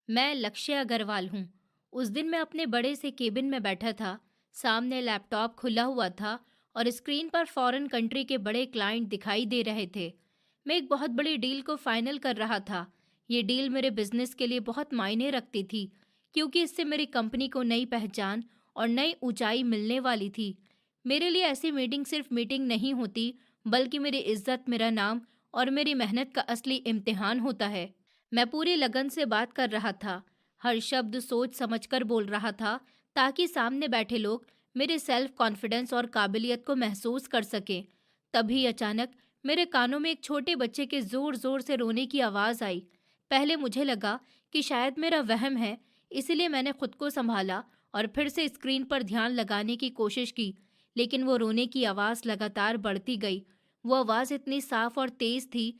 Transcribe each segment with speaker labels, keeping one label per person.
Speaker 1: मैं लक्ष्य अग्रवाल हूँ। उस दिन मैं अपने बड़े से केबिन में बैठा था। सामने लैपटॉप खुला हुआ था और स्क्रीन पर फॉरेन कंट्री के बड़े क्लाइंट दिखाई दे रहे थे। मैं एक बहुत बड़ी डील को फाइनल कर रहा था। ये डील मेरे बिजनेस के लिए बहुत मायने रखती थी, क्योंकि इससे मेरी कंपनी को नई पहचान और नई ऊंचाई मिलने वाली थी। मेरे लिए ऐसी मीटिंग सिर्फ मीटिंग नहीं होती, बल्कि मेरी इज्जत, मेरा नाम और मेरी मेहनत का असली इम्तिहान होता है। मैं पूरी लगन से बात कर रहा था, हर शब्द सोच समझकर बोल रहा था, ताकि सामने बैठे लोग मेरे सेल्फ कॉन्फिडेंस और काबिलियत को महसूस कर सकें। तभी अचानक मेरे कानों में एक छोटे बच्चे के जोर जोर से रोने की आवाज़ आई। पहले मुझे लगा कि शायद मेरा वहम है, इसलिए मैंने खुद को संभाला और फिर से स्क्रीन पर ध्यान लगाने की कोशिश की। लेकिन वो रोने की आवाज़ लगातार बढ़ती गई। वो आवाज़ इतनी साफ और तेज़ थी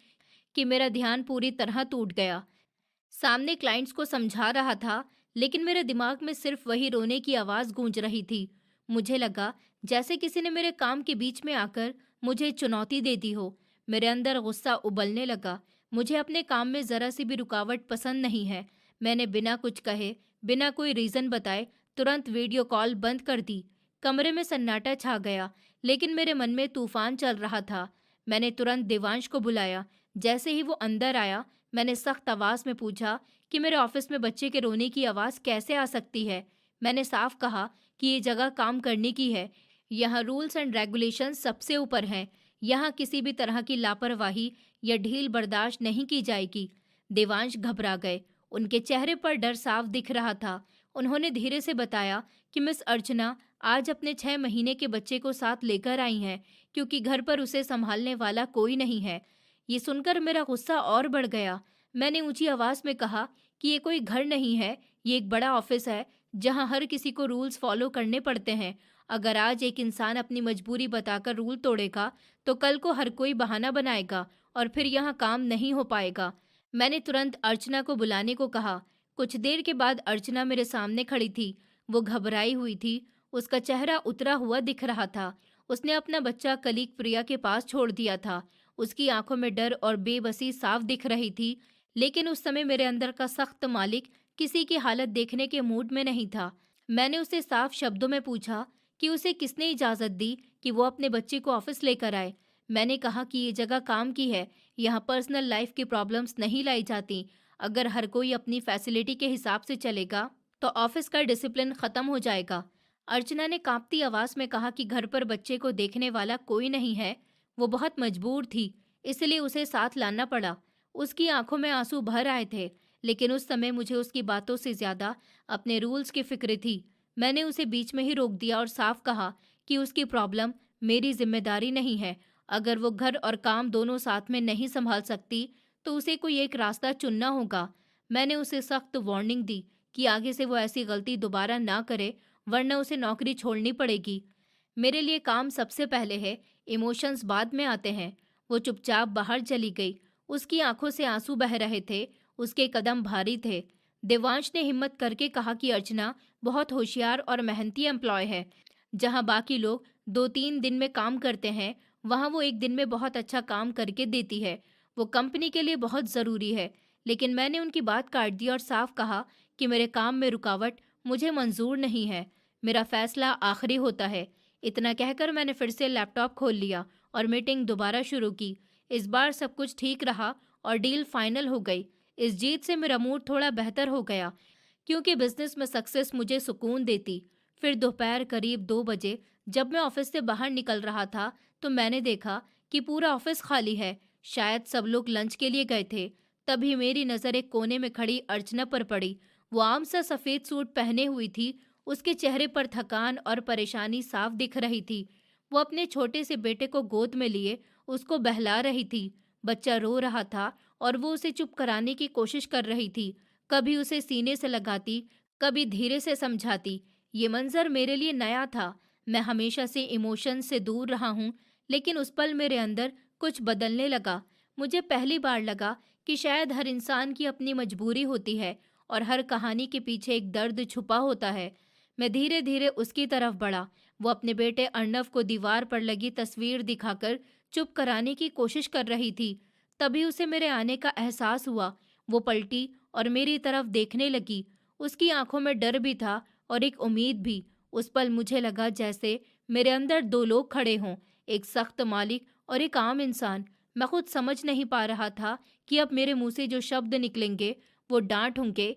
Speaker 1: कि मेरा ध्यान पूरी तरह टूट गया। सामने क्लाइंट्स को समझा रहा था, लेकिन मेरे दिमाग में सिर्फ वही रोने की आवाज़ गूंज रही थी। मुझे लगा जैसे किसी ने मेरे काम के बीच में आकर मुझे चुनौती दे दी हो। मेरे अंदर गुस्सा उबलने लगा। मुझे अपने काम में ज़रा सी भी रुकावट पसंद नहीं है। मैंने बिना कुछ कहे, बिना कोई रीज़न बताए तुरंत वीडियो कॉल बंद कर दी। कमरे में सन्नाटा छा गया, लेकिन मेरे मन में तूफान चल रहा था। मैंने तुरंत देवांश को बुलाया। जैसे ही वो अंदर आया, मैंने सख्त आवाज़ में पूछा कि मेरे ऑफिस में बच्चे के रोने की आवाज़ कैसे आ सकती है। मैंने साफ कहा कि ये जगह काम करने की है। यहाँ रूल्स एंड रेगुलेशन सबसे ऊपर हैं। यहाँ किसी भी तरह की लापरवाही या ढील बर्दाश्त नहीं की जाएगी। देवांश घबरा गए। उनके चेहरे पर डर साफ दिख रहा था। उन्होंने धीरे से बताया कि मिस अर्चना आज अपने 6 महीने के बच्चे को साथ लेकर आई हैं, क्योंकि घर पर उसे संभालने वाला कोई नहीं है। ये सुनकर मेरा गुस्सा और बढ़ गया। मैंने ऊंची आवाज में कहा कि ये कोई घर नहीं है, ये एक बड़ा ऑफिस है जहां हर किसी को रूल्स फॉलो करने पड़ते हैं। अगर आज एक इंसान अपनी मजबूरी बताकर रूल तोड़ेगा, तो कल को हर कोई बहाना बनाएगा और फिर यहाँ काम नहीं हो पाएगा। मैंने तुरंत अर्चना को बुलाने को कहा। कुछ देर के बाद अर्चना मेरे सामने खड़ी थी। वो घबराई हुई थी। उसका चेहरा उतरा हुआ दिख रहा था। उसने अपना बच्चा कलीग प्रिया के पास छोड़ दिया था। उसकी आंखों में डर और बेबसी साफ दिख रही थी, लेकिन उस समय मेरे अंदर का सख्त मालिक किसी की हालत देखने के मूड में नहीं था। मैंने उसे साफ शब्दों में पूछा कि उसे किसने इजाज़त दी कि वो अपने बच्चे को ऑफिस लेकर आए। मैंने कहा कि ये जगह काम की है, यहाँ पर्सनल लाइफ की प्रॉब्लम्स नहीं लाई जाती। अगर हर कोई अपनी फैसिलिटी के हिसाब से चलेगा, तो ऑफिस का डिसिप्लिन खत्म हो जाएगा। अर्चना ने कांपती आवाज में कहा कि घर पर बच्चे को देखने वाला कोई नहीं है। वो बहुत मजबूर थी, इसलिए उसे साथ लाना पड़ा। उसकी आंखों में आंसू भर आए थे, लेकिन उस समय मुझे उसकी बातों से ज्यादा अपने रूल्स की फिक्र थी। मैंने उसे बीच में ही रोक दिया और साफ कहा कि उसकी प्रॉब्लम मेरी जिम्मेदारी नहीं है। अगर वो घर और काम दोनों साथ में नहीं संभाल सकती, तो उसे कोई एक रास्ता चुनना होगा। मैंने उसे सख्त वार्निंग दी कि आगे से वो ऐसी गलती दोबारा ना करे, वरना उसे नौकरी छोड़नी पड़ेगी। मेरे लिए काम सबसे पहले है, इमोशंस बाद में आते हैं। वो चुपचाप बाहर चली गई। उसकी आंखों से आंसू बह रहे थे, उसके कदम भारी थे। देवांश ने हिम्मत करके कहा कि अर्चना बहुत होशियार और मेहनती एम्प्लॉय है। जहां बाकी लोग 2-3 दिन में काम करते हैं, वहां वो एक दिन में बहुत अच्छा काम करके देती है। वो कंपनी के लिए बहुत ज़रूरी है। लेकिन मैंने उनकी बात काट दी और साफ कहा कि मेरे काम में रुकावट मुझे मंजूर नहीं है। मेरा फैसला आखिरी होता है। इतना कहकर मैंने फिर से लैपटॉप खोल लिया और मीटिंग दोबारा शुरू की। इस बार सब कुछ ठीक रहा और डील फाइनल हो गई। इस जीत से मेरा मूड थोड़ा बेहतर हो गया, क्योंकि बिजनेस में सक्सेस मुझे सुकून देती। फिर दोपहर करीब 2 बजे जब मैं ऑफिस से बाहर निकल रहा था, तो मैंने देखा कि पूरा ऑफिस खाली है। शायद सब लोग लंच के लिए गए थे। तभी मेरी नज़र एक कोने में खड़ी अर्चना पर पड़ी। वो आम सा सफ़ेद सूट पहने हुई थी। उसके चेहरे पर थकान और परेशानी साफ दिख रही थी। वो अपने छोटे से बेटे को गोद में लिए उसको बहला रही थी। बच्चा रो रहा था और वो उसे चुप कराने की कोशिश कर रही थी। कभी उसे सीने से लगाती, कभी धीरे से समझाती। ये मंजर मेरे लिए नया था। मैं हमेशा से इमोशन से दूर रहा हूँ, लेकिन उस पल मेरे अंदर कुछ बदलने लगा। मुझे पहली बार लगा कि शायद हर इंसान की अपनी मजबूरी होती है और हर कहानी के पीछे एक दर्द छुपा होता है। मैं धीरे धीरे उसकी तरफ बढ़ा। वो अपने बेटे अर्नव को दीवार पर लगी तस्वीर दिखाकर चुप कराने की कोशिश कर रही थी। तभी उसे मेरे आने का एहसास हुआ। वो पलटी और मेरी तरफ देखने लगी। उसकी आंखों में डर भी था और एक उम्मीद भी। उस पल मुझे लगा जैसे मेरे अंदर दो लोग खड़े हों, एक सख्त मालिक और एक आम इंसान। मैं खुद समझ नहीं पा रहा था कि अब मेरे मुंह से जो शब्द निकलेंगे वो डांट होंगे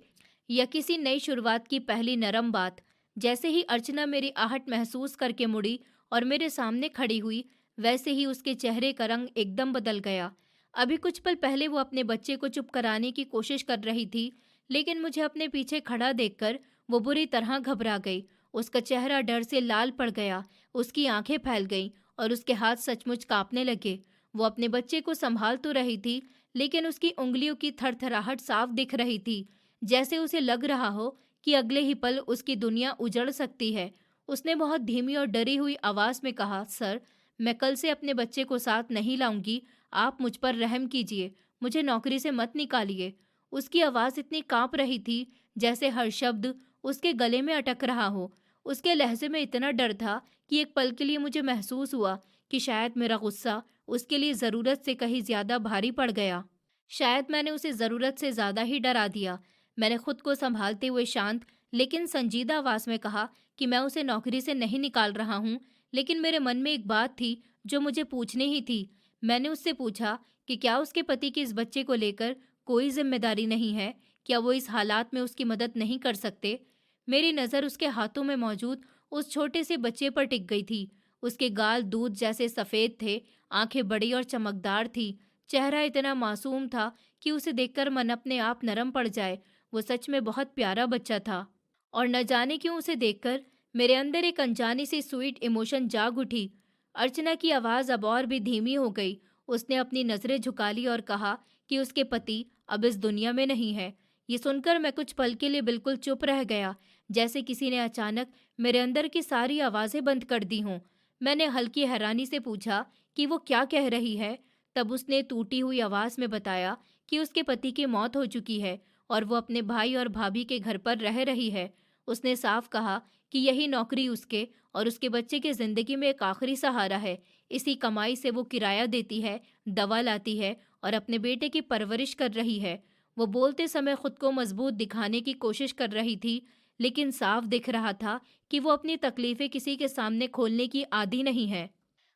Speaker 1: या किसी नई शुरुआत की पहली नरम बात। जैसे ही अर्चना मेरी आहट महसूस करके मुड़ी और मेरे सामने खड़ी हुई, वैसे ही उसके चेहरे का रंग एकदम बदल गया। अभी कुछ पल पहले वो अपने बच्चे को चुप कराने की कोशिश कर रही थी, लेकिन मुझे अपने पीछे खड़ा देखकर वो बुरी तरह घबरा गई। उसका चेहरा डर से लाल पड़ गया, उसकी आंखें फैल गईं और उसके हाथ सचमुच कांपने लगे। वो अपने बच्चे को संभाल तो रही थी, लेकिन उसकी उंगलियों की थरथराहट साफ दिख रही थी, जैसे उसे लग रहा हो कि अगले ही पल उसकी दुनिया उजड़ सकती है। उसने बहुत धीमी और डरी हुई आवाज में कहा, सर, मैं कल से अपने बच्चे को साथ नहीं लाऊंगी। आप मुझ पर रहम कीजिए, मुझे नौकरी से मत निकालिए। उसकी आवाज इतनी कांप रही थी जैसे हर शब्द उसके गले में अटक रहा हो। उसके लहजे में इतना डर था कि एक पल के लिए मुझे महसूस हुआ कि शायद मेरा गुस्सा उसके लिए जरूरत से कहीं ज्यादा भारी पड़ गया। शायद मैंने उसे जरूरत से ज्यादा ही डरा दिया। मैंने खुद को संभालते हुए शांत लेकिन संजीदा आवाज में कहा कि मैं उसे नौकरी से नहीं निकाल रहा हूँ, लेकिन मेरे मन में एक बात थी जो मुझे पूछनी ही थी। मैंने उससे पूछा कि क्या उसके पति के इस बच्चे को लेकर कोई जिम्मेदारी नहीं है? क्या वो इस हालात में उसकी मदद नहीं कर सकते? मेरी नज़र उसके हाथों में मौजूद उस छोटे से बच्चे पर टिक गई थी। उसके गाल दूध जैसे सफ़ेद थे, आंखें बड़ी और चमकदार थी, चेहरा इतना मासूम था कि उसे देखकर मन अपने आप नरम पड़ जाए। वो सच में बहुत प्यारा बच्चा था। और न जाने क्यों उसे देखकर मेरे अंदर एक अनजानी सी स्वीट इमोशन जाग उठी। अर्चना की आवाज़ अब और भी धीमी हो गई। उसने अपनी नज़रें झुका ली और कहा कि उसके पति अब इस दुनिया में नहीं है। ये सुनकर मैं कुछ पल के लिए बिल्कुल चुप रह गया, जैसे किसी ने अचानक मेरे अंदर की सारी आवाज़ें बंद कर दी हों। मैंने हल्की हैरानी से पूछा कि वो क्या कह रही है। तब उसने टूटी हुई आवाज़ में बताया कि उसके पति की मौत हो चुकी है और वो अपने भाई और भाभी के घर पर रह रही है। उसने साफ कहा कि यही नौकरी उसके और उसके बच्चे की ज़िंदगी में एक आखिरी सहारा है। इसी कमाई से वो किराया देती है, दवा लाती है और अपने बेटे की परवरिश कर रही है। वो बोलते समय खुद को मजबूत दिखाने की कोशिश कर रही थी, लेकिन साफ दिख रहा था कि वो अपनी तकलीफें किसी के सामने खोलने की आदी नहीं है।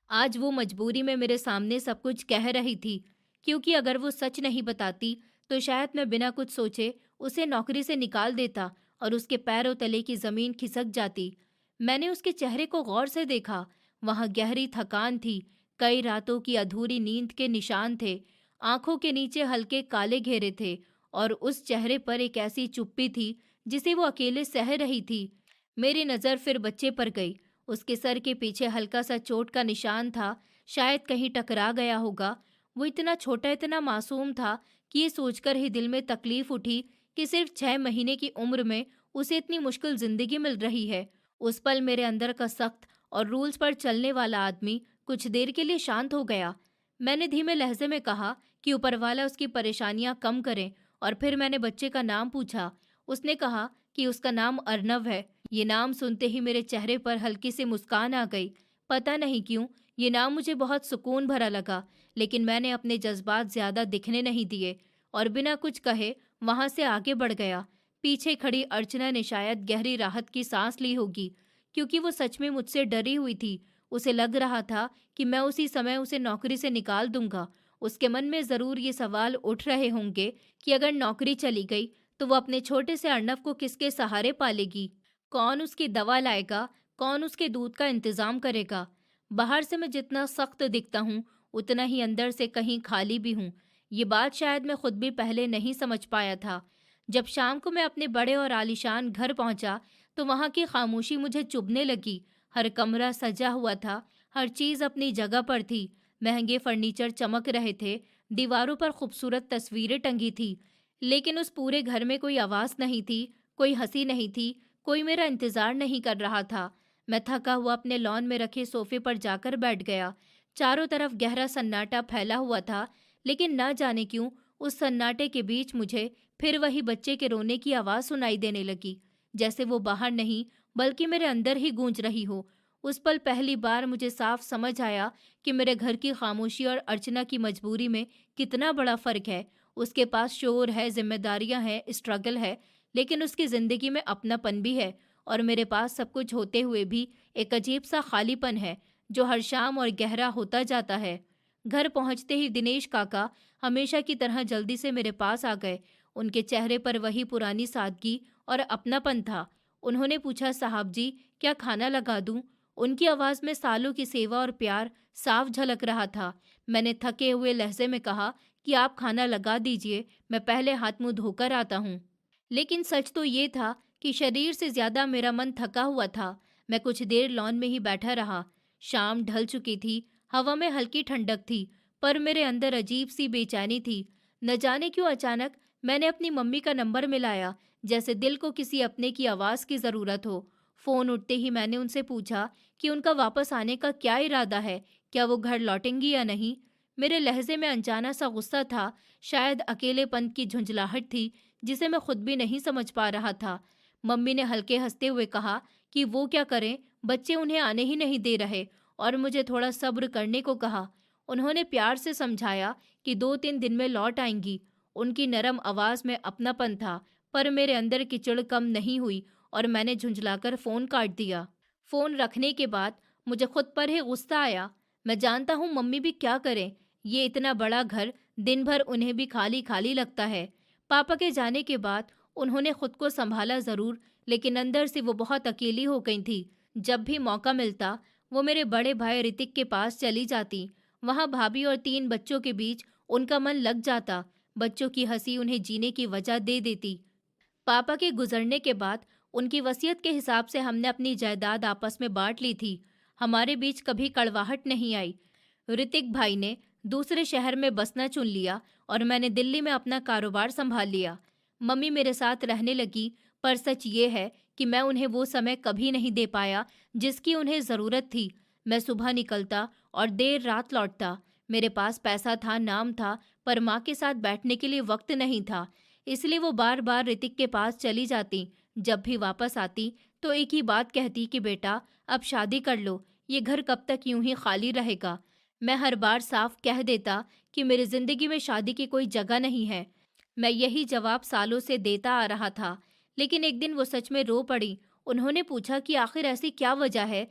Speaker 1: आज वो मजबूरी में मेरे सामने सब कुछ कह रही थी, क्योंकि अगर वो सच नहीं बताती तो शायद मैं बिना कुछ सोचे उसे नौकरी से निकाल देता और उसके पैरों तले की जमीन खिसक जाती। मैंने उसके चेहरे को गौर से देखा। वहां गहरी थकान थी, कई रातों की अधूरी नींद के निशान थे, आंखों के नीचे हल्के काले घेरे थे और उस चेहरे पर एक ऐसी चुप्पी थी जिसे वो अकेले सह रही थी। मेरी नज़र फिर बच्चे पर गई। उसके सर के पीछे हल्का सा चोट का निशान था, शायद कहीं टकरा गया होगा। वो इतना छोटा, इतना मासूम था कि ये सोचकर ही दिल में तकलीफ उठी कि सिर्फ 6 महीने की उम्र में उसे इतनी मुश्किल जिंदगी मिल रही है। उस पल मेरे अंदर का सख्त और रूल्स पर चलने वाला आदमी कुछ देर के लिए शांत हो गया। मैंने धीमे लहजे में कहा कि ऊपर वाला उसकी परेशानियां कम करे, और फिर मैंने बच्चे का नाम पूछा। उसने कहा कि उसका नाम अर्नव है। ये नाम सुनते ही मेरे चेहरे पर हल्की सी मुस्कान आ गई। पता नहीं क्यों ये नाम मुझे बहुत सुकून भरा लगा, लेकिन मैंने अपने जज्बात ज्यादा दिखने नहीं दिए और बिना कुछ कहे वहां से आगे बढ़ गया। पीछे खड़ी अर्चना ने शायद गहरी राहत की सांस ली होगी, क्योंकि वो सच में मुझसे डरी हुई थी। उसे लग रहा था कि मैं उसी समय उसे नौकरी से निकाल दूंगा। उसके मन में जरूर ये सवाल उठ रहे होंगे कि अगर नौकरी चली गई तो वो अपने छोटे से अर्नव को किसके सहारे पालेगी? कौन उसकी दवा लाएगा? कौन उसके दूध का इंतजाम करेगा? बाहर से मैं जितना सख्त दिखता हूँ, उतना ही अंदर से कहीं खाली भी हूँ। ये बात शायद मैं खुद भी पहले नहीं समझ पाया था। जब शाम को मैं अपने बड़े और आलीशान घर पहुंचा, तो वहां की खामोशी मुझे चुभने लगी। हर कमरा सजा हुआ था, हर चीज अपनी जगह पर थी। महंगे फर्नीचर चमक रहे थे, दीवारों पर खूबसूरत तस्वीरें टंगी थी, लेकिन उस पूरे घर में कोई आवाज नहीं थी, कोई हंसी नहीं थी, कोई मेरा इंतजार नहीं कर रहा था। मैं थका हुआ अपने लॉन में रखे सोफे पर जाकर बैठ गया। चारों तरफ गहरा सन्नाटा फैला हुआ था, लेकिन न जाने क्यों उस सन्नाटे के बीच मुझे फिर वही बच्चे के रोने की आवाज सुनाई देने लगी, जैसे वो बाहर नहीं बल्कि मेरे अंदर ही गूंज रही हो। उस पल पहली बार मुझे साफ समझ आया कि मेरे घर की खामोशी और अर्चना की मजबूरी में कितना बड़ा फर्क है। उसके पास शोर है, जिम्मेदारियां हैं, स्ट्रगल है, लेकिन उसकी जिंदगी में अपनापन भी है। और मेरे पास सब कुछ होते हुए भी एक अजीब सा खालीपन है जो हर शाम और गहरा होता जाता है। घर पहुंचते ही दिनेश काका हमेशा की तरह जल्दी से मेरे पास आ गए। उनके चेहरे पर वही पुरानी सादगी और अपनापन था। उन्होंने पूछा, साहब जी, क्या खाना लगा दूं? उनकी आवाज में सालों की सेवा और प्यार साफ झलक रहा था। मैंने थके हुए लहजे में कहा कि आप खाना लगा दीजिए, मैं पहले हाथ मुंह धोकर आता हूँ। लेकिन सच तो ये था कि शरीर से ज्यादा मेरा मन थका हुआ था। मैं कुछ देर लॉन में ही बैठा रहा। शाम ढल चुकी थी, हवा में हल्की ठंडक थी, पर मेरे अंदर अजीब सी बेचैनी थी। न जाने क्यों अचानक मैंने अपनी मम्मी का नंबर मिलाया, जैसे दिल को किसी अपने की आवाज की जरूरत हो। फोन उठते ही मैंने उनसे पूछा कि उनका वापस आने का क्या इरादा है, क्या वो घर लौटेंगी या नहीं। मेरे लहजे में अनजाना सा गुस्सा था, शायद अकेलेपन की झुंझलाहट थी जिसे मैं खुद भी नहीं समझ पा रहा था। मम्मी ने हल्के हंसते हुए कहा कि वो क्या करें, बच्चे उन्हें आने ही नहीं दे रहे, और मुझे थोड़ा सब्र करने को कहा। उन्होंने प्यार से समझाया कि 2-3 दिन में लौट आएंगी। उनकी नरम आवाज में अपनापन था, पर मेरे अंदर की चिढ़ कम नहीं हुई और मैंने झुंझलाकर फोन काट दिया। फोन रखने के बाद मुझे खुद पर ही गुस्सा आया। मैं जानता हूँ मम्मी भी क्या करें, ये इतना बड़ा घर, दिन भर उन्हें भी खाली खाली लगता है। पापा के जाने के बाद उन्होंने खुद को संभाला जरूर, लेकिन अंदर से वो बहुत अकेली हो गई थी। जब भी मौका मिलता वो मेरे बड़े भाई ऋतिक के पास चली जाती। वहाँ भाभी और 3 बच्चों के बीच उनका मन लग जाता। बच्चों की हंसी उन्हें जीने की वजह दे देती। पापा के गुजरने के बाद उनकी वसीयत के हिसाब से हमने अपनी जायदाद आपस में बांट ली थी। हमारे बीच कभी कड़वाहट नहीं आई। ऋतिक भाई ने दूसरे शहर में बसना चुन लिया और मैंने दिल्ली में अपना कारोबार संभाल लिया। मम्मी मेरे साथ रहने लगी, पर सच ये है कि मैं उन्हें वो समय कभी नहीं दे पाया जिसकी उन्हें ज़रूरत थी। मैं सुबह निकलता और देर रात लौटता। मेरे पास पैसा था, नाम था, पर माँ के साथ बैठने के लिए वक्त नहीं था। इसलिए वो बार बार ऋतिक के पास चली जाती। जब भी वापस आती तो एक ही बात कहती कि बेटा, अब शादी कर लो, ये घर कब तक यूं ही खाली रहेगा। मैं हर बार साफ कह देता कि मेरी जिंदगी में शादी की कोई जगह नहीं है। मैं यही जवाब सालों से देता आ रहा था, लेकिन एक दिन वो सच में रो पड़ी। उन्होंने पूछा कि आखिर ऐसी क्या वजह है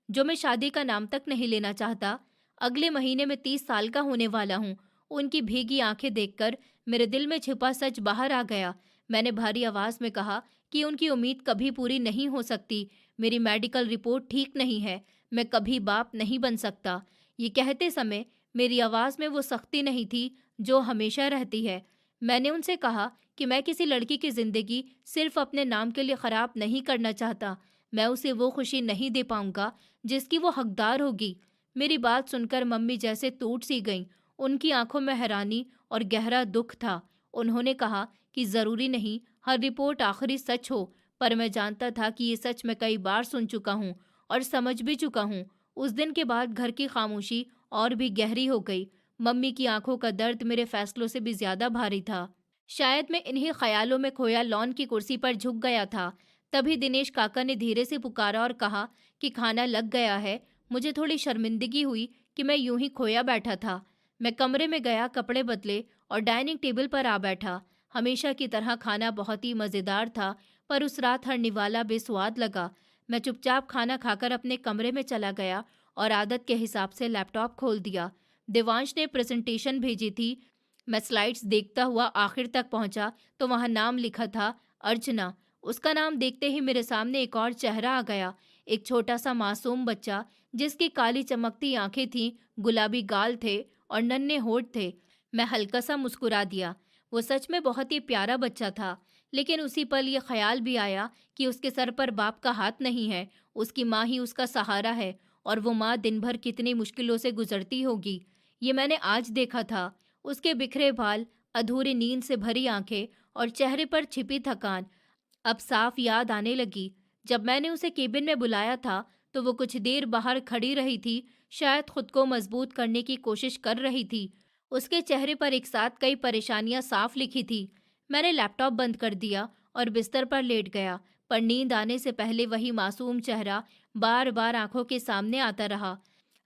Speaker 1: जो मैं शादी का नाम तक नहीं लेना चाहता। अगले महीने में 30 साल का होने वाला हूँ। उनकी भीगी आंखें देखकर मेरे दिल में छिपा सच बाहर आ गया। मैंने भारी आवाज में कहा कि उनकी उम्मीद कभी पूरी नहीं हो सकती। मेरी मेडिकल रिपोर्ट ठीक नहीं है, मैं कभी बाप नहीं बन सकता। ये कहते समय मेरी आवाज में वो सख्ती नहीं थी जो हमेशा रहती है। मैंने उनसे कहा कि मैं किसी लड़की की जिंदगी सिर्फ अपने नाम के लिए खराब नहीं करना चाहता। मैं उसे वो खुशी नहीं दे पाऊंगा जिसकी वो हकदार होगी। मेरी बात सुनकर मम्मी जैसे टूट सी गईं। उनकी आंखों में हैरानी और गहरा दुख था। उन्होंने कहा कि जरूरी नहीं हर रिपोर्ट आखिरी सच हो, पर मैं जानता था कि ये सच मैं कई बार सुन चुका हूँ और समझ भी चुका हूँ। उस दिन के बाद घर की खामोशी और भी गहरी हो गई। मम्मी की आंखों का दर्द मेरे फैसलों से भी ज्यादा भारी था। शायद मैं इन्हीं ख्यालों में खोया लॉन की कुर्सी पर झुक गया था। तभी दिनेश काका ने धीरे से पुकारा और कहा कि खाना लग गया है। मुझे थोड़ी शर्मिंदगी हुई कि मैं यूं ही खोया बैठा था। मैं कमरे में गया, कपड़े बदले और डाइनिंग टेबल पर आ बैठा। हमेशा की तरह खाना बहुत ही मज़ेदार था, पर उस रात हर निवाला बेस्वाद लगा। मैं चुपचाप खाना खाकर अपने कमरे में चला गया और आदत के हिसाब से लैपटॉप खोल दिया। देवांश ने प्रेजेंटेशन भेजी थी। मैं स्लाइड्स देखता हुआ आखिर तक पहुंचा तो वहां नाम लिखा था, अर्चना। उसका नाम देखते ही मेरे सामने एक और चेहरा आ गया। एक छोटा सा मासूम बच्चा जिसकी काली चमकती आंखें थीं, गुलाबी गाल थे और नन्हे होठ थे। मैं हल्का सा मुस्कुरा दिया। वो सच में बहुत ही प्यारा बच्चा था, लेकिन उसी पल ये ख्याल भी आया कि उसके सर पर बाप का हाथ नहीं है, उसकी माँ ही उसका सहारा है, और वो माँ दिन भर कितनी मुश्किलों से गुजरती होगी ये मैंने आज देखा था। उसके बिखरे बाल, अधूरी नींद से भरी आंखें और चेहरे पर छिपी थकान अब साफ याद आने लगी। जब मैंने उसे केबिन में बुलाया था तो वो कुछ देर बाहर खड़ी रही थी, शायद खुद को मजबूत करने की कोशिश कर रही थी। उसके चेहरे पर एक साथ कई परेशानियां साफ लिखी थी। मैंने लैपटॉप बंद कर दिया और बिस्तर पर लेट गया, पर नींद आने से पहले वही मासूम चेहरा बार बार आंखों के सामने आता रहा।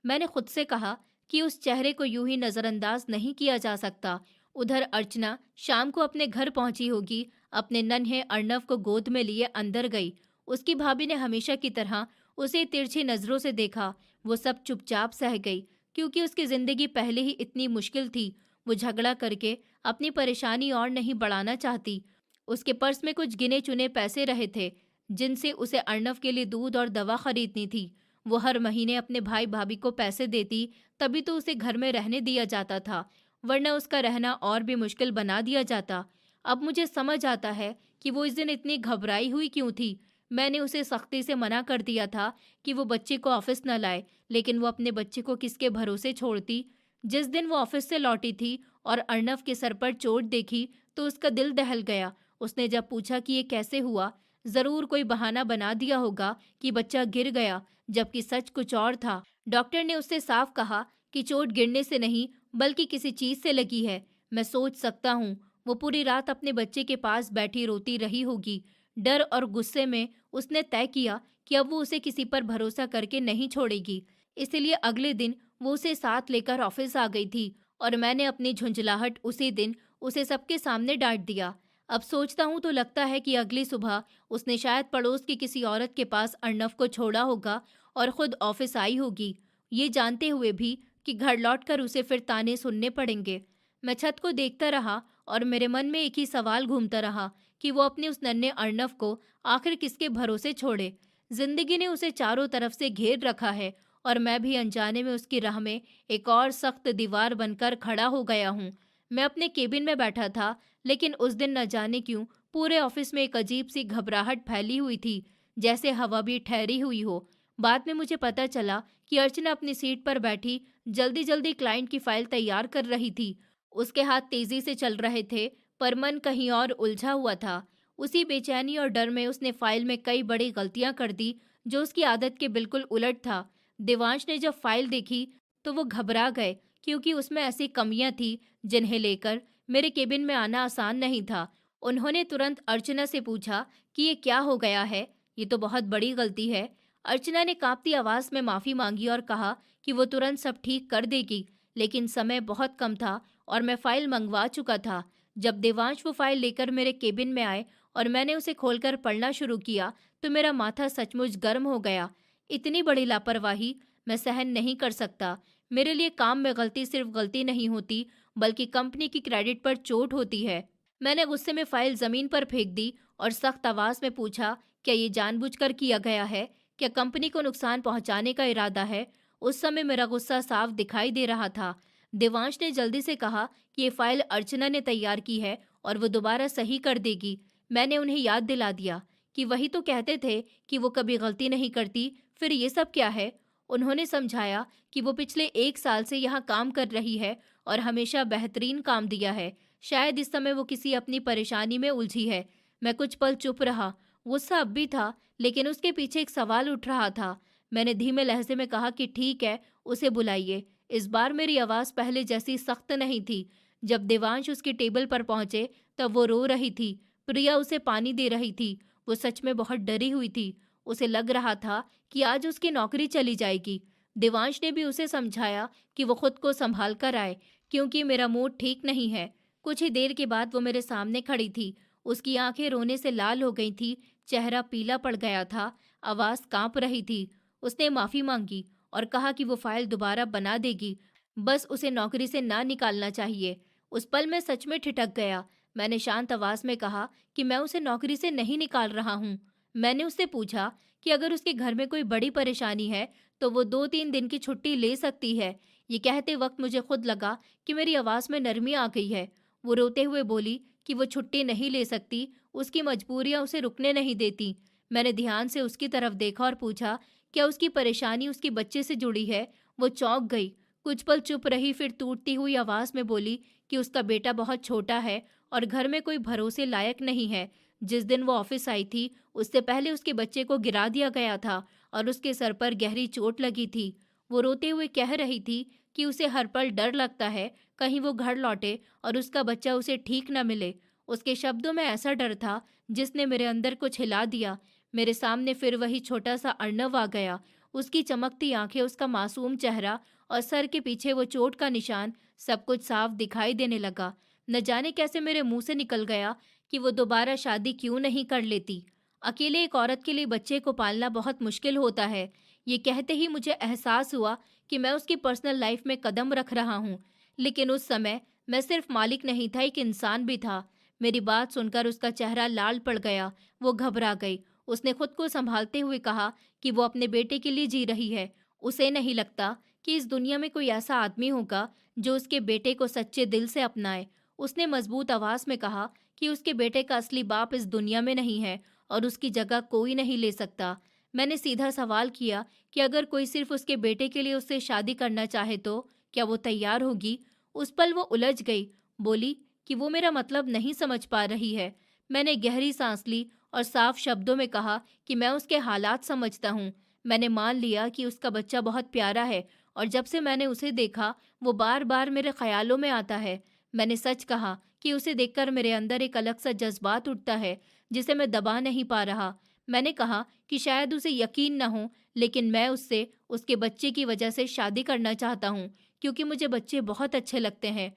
Speaker 1: मैंने खुद से कहा कि उस चेहरे को यूं ही नजरअंदाज नहीं किया जा सकता। उधर अर्चना शाम को अपने घर पहुंची होगी, अपने नन्हे अर्णव को गोद में लिए अंदर गई। उसकी भाभी ने हमेशा की तरह उसे तिरछी नजरों से देखा। वो सब चुपचाप सह गई, क्योंकि उसकी जिंदगी पहले ही इतनी मुश्किल थी। वो झगड़ा करके अपनी परेशानी और नहीं बढ़ाना चाहती। उसके पर्स में कुछ गिने चुने पैसे रहे थे, जिनसे उसे अर्णव के लिए दूध और दवा खरीदनी थी। वो हर महीने अपने भाई भाभी को पैसे देती, तभी तो उसे घर में रहने दिया जाता था, वरना उसका रहना और भी मुश्किल बना दिया जाता। अब मुझे समझ आता है कि वो इस दिन इतनी घबराई हुई क्यों थी। मैंने उसे सख्ती से मना कर दिया था कि वो बच्चे को ऑफिस न लाए, लेकिन वो अपने बच्चे को किसके भरोसे छोड़ती। जिस दिन वो ऑफिस से लौटी थी और अर्णव के सर पर चोट देखी, तो उसका दिल दहल गया। उसने जब पूछा कि ये कैसे हुआ, जरूर कोई बहाना बना दिया होगा कि बच्चा गिर गया, जबकि सच कुछ और था। डॉक्टर ने उससे साफ कहा कि चोट गिरने से नहीं, बल्कि किसी चीज से लगी है। मैं सोच सकता हूँ वो पूरी रात अपने बच्चे के पास बैठी रोती रही होगी। डर और गुस्से में उसने तय किया कि अब वो उसे किसी पर भरोसा करके नहीं छोड़ेगी। इसलिए अगले दिन वो उसे साथ लेकर ऑफिस आ गई थी, और मैंने अपनी झुंझलाहट उसी दिन उसे सबके सामने डांट दिया। अब सोचता हूँ तो लगता है कि अगली सुबह उसने शायद पड़ोस की किसी औरत के पास अर्णव को छोड़ा होगा और खुद ऑफिस आई होगी, ये जानते हुए भी कि घर लौटकर उसे फिर ताने सुनने पड़ेंगे। मैं छत को देखता रहा और मेरे मन में एक ही सवाल घूमता रहा कि वो अपने उस नन्हे अर्णव को आखिर किसके भरोसे छोड़े। जिंदगी ने उसे चारों तरफ से घेर रखा है, और मैं भी अनजाने में उसकी राह में एक और सख्त दीवार बनकर खड़ा हो गया हूँ। मैं अपने केबिन में बैठा था, लेकिन उस दिन न जाने क्यों पूरे ऑफिस में एक अजीब सी घबराहट फैली हुई थी, जैसे हवा भी ठहरी हुई हो। बाद में मुझे पता चला कि अर्चना अपनी सीट पर बैठी जल्दी जल्दी क्लाइंट की फाइल तैयार कर रही थी। उसके हाथ तेजी से चल रहे थे, पर मन कहीं और उलझा हुआ था। उसी बेचैनी और डर में उसने फाइल में कई बड़ी गलतियां कर दी, जो उसकी आदत के बिल्कुल उलट था। देवांश ने जब फाइल देखी तो वो घबरा गए, क्योंकि उसमें ऐसी कमियां थी जिन्हें लेकर मेरे केबिन में आना आसान नहीं था। उन्होंने तुरंत अर्चना से पूछा कि ये क्या हो गया है, ये तो बहुत बड़ी गलती है। अर्चना ने कांपती आवाज में माफी मांगी और कहा कि वो तुरंत सब ठीक कर देगी, लेकिन समय बहुत कम था और मैं फाइल मंगवा चुका था। जब देवांश वो फाइल लेकर मेरे केबिन में आए और मैंने उसे खोलकर पढ़ना शुरू किया, तो मेरा माथा सचमुच गर्म हो गया। इतनी बड़ी लापरवाही मैं सहन नहीं कर सकता। मेरे लिए काम में गलती सिर्फ गलती नहीं होती, बल्कि कंपनी की क्रेडिट पर चोट होती है। मैंने गुस्से में फाइल जमीन पर फेंक दी और सख्त आवाज में पूछा, क्या ये जानबूझकर किया गया है? क्या कंपनी को नुकसान पहुंचाने का इरादा है? उस समय मेरा गुस्सा साफ दिखाई दे रहा था। देवांश ने जल्दी से कहा कि ये फाइल अर्चना ने तैयार की है और वो दोबारा सही कर देगी। मैंने उन्हें याद दिला दिया कि वही तो कहते थे कि वो कभी गलती नहीं करती, फिर ये सब क्या है? उन्होंने समझाया कि वो पिछले 1 साल से यहाँ काम कर रही है और हमेशा बेहतरीन काम दिया है। शायद इस समय वो किसी अपनी परेशानी में उलझी है। मैं कुछ पल चुप रहा। गुस्सा अब भी था, लेकिन उसके पीछे एक सवाल उठ रहा था। मैंने धीमे लहजे में कहा कि ठीक है, उसे बुलाइए। इस बार मेरी आवाज़ पहले जैसी सख्त नहीं थी। जब देवांश उसकी टेबल पर पहुंचे, तब वो रो रही थी। प्रिया उसे पानी दे रही थी। वो सच में बहुत डरी हुई थी। उसे लग रहा था कि आज उसकी नौकरी चली जाएगी। देवांश ने भी उसे समझाया कि वो खुद को संभाल कर आए, क्योंकि मेरा मूड ठीक नहीं है। कुछ ही देर के बाद वो मेरे सामने खड़ी थी। उसकी आंखें रोने से लाल हो गई थी, चेहरा पीला पड़ गया था, आवाज़ कांप रही थी। उसने माफ़ी मांगी और कहा कि वो फाइल दोबारा बना देगी, बस उसे नौकरी से ना निकालना चाहिए। उस पल मैं सच में ठिठक गया। मैंने शांत आवाज़ में कहा कि मैं उसे नौकरी से नहीं निकाल रहा हूँ। मैंने उससे पूछा कि अगर उसके घर में कोई बड़ी परेशानी है, तो वो 2-3 दिन की छुट्टी ले सकती है। ये कहते वक्त मुझे खुद लगा कि मेरी आवाज़ में नरमी आ गई है। वो रोते हुए बोली कि वो छुट्टी नहीं ले सकती, उसकी मजबूरियां उसे रुकने नहीं देती। मैंने ध्यान से उसकी तरफ देखा और पूछा, क्या उसकी परेशानी उसके बच्चे से जुड़ी है? वो चौंक गई, कुछ पल चुप रही, फिर टूटती हुई आवाज़ में बोली कि उसका बेटा बहुत छोटा है और घर में कोई भरोसे लायक नहीं है। जिस दिन वो ऑफिस आई थी, उससे पहले उसके बच्चे को गिरा दिया गया था और उसके सर पर गहरी चोट लगी थी। वो रोते हुए कह रही थी कि उसे हर पल डर लगता है, कहीं वो घर लौटे और उसका बच्चा उसे ठीक न मिले। उसके शब्दों में ऐसा डर था जिसने मेरे अंदर कुछ हिला दिया। मेरे सामने फिर वही छोटा सा अर्णव आ गया। उसकी चमकती आंखें, उसका मासूम चेहरा और सर के पीछे वो चोट का निशान, सब कुछ साफ दिखाई देने लगा। न जाने कैसे मेरे मुंह से निकल गया कि वो दोबारा शादी क्यों नहीं कर लेती। अकेले एक औरत के लिए बच्चे को पालना बहुत मुश्किल होता है। ये कहते ही मुझे एहसास हुआ कि मैं उसकी पर्सनल लाइफ में कदम रख रहा हूँ। लेकिन उस समय मैं सिर्फ मालिक नहीं था, एक इंसान भी था। मेरी बात सुनकर उसका चेहरा लाल पड़ गया। वो घबरा गई। उसने खुद को संभालते हुए कहा कि वो अपने बेटे के लिए जी रही है। उसे नहीं लगता कि इस दुनिया में कोई ऐसा आदमी होगा जो उसके बेटे को सच्चे दिल से अपनाए। उसने मजबूत आवाज में कहा कि उसके बेटे का असली बाप इस दुनिया में नहीं है और उसकी जगह कोई नहीं ले सकता। मैंने सीधा सवाल किया कि अगर कोई सिर्फ उसके बेटे के लिए उससे शादी करना चाहे तो क्या वो तैयार होगी? उस पल वो उलझ गई। बोली कि वो मेरा मतलब नहीं समझ पा रही है। मैंने गहरी सांस ली और साफ शब्दों में कहा कि मैं उसके हालात समझता हूँ। मैंने मान लिया कि उसका बच्चा बहुत प्यारा है और जब से मैंने उसे देखा वो बार बार मेरे ख्यालों में आता है। मैंने सच कहा कि उसे देखकर मेरे अंदर एक अलग सा जज्बात उठता है जिसे मैं दबा नहीं पा रहा। मैंने कहा कि शायद उसे यकीन न हो, लेकिन मैं उससे उसके बच्चे की वजह से शादी करना चाहता हूँ, क्योंकि मुझे बच्चे बहुत अच्छे लगते हैं।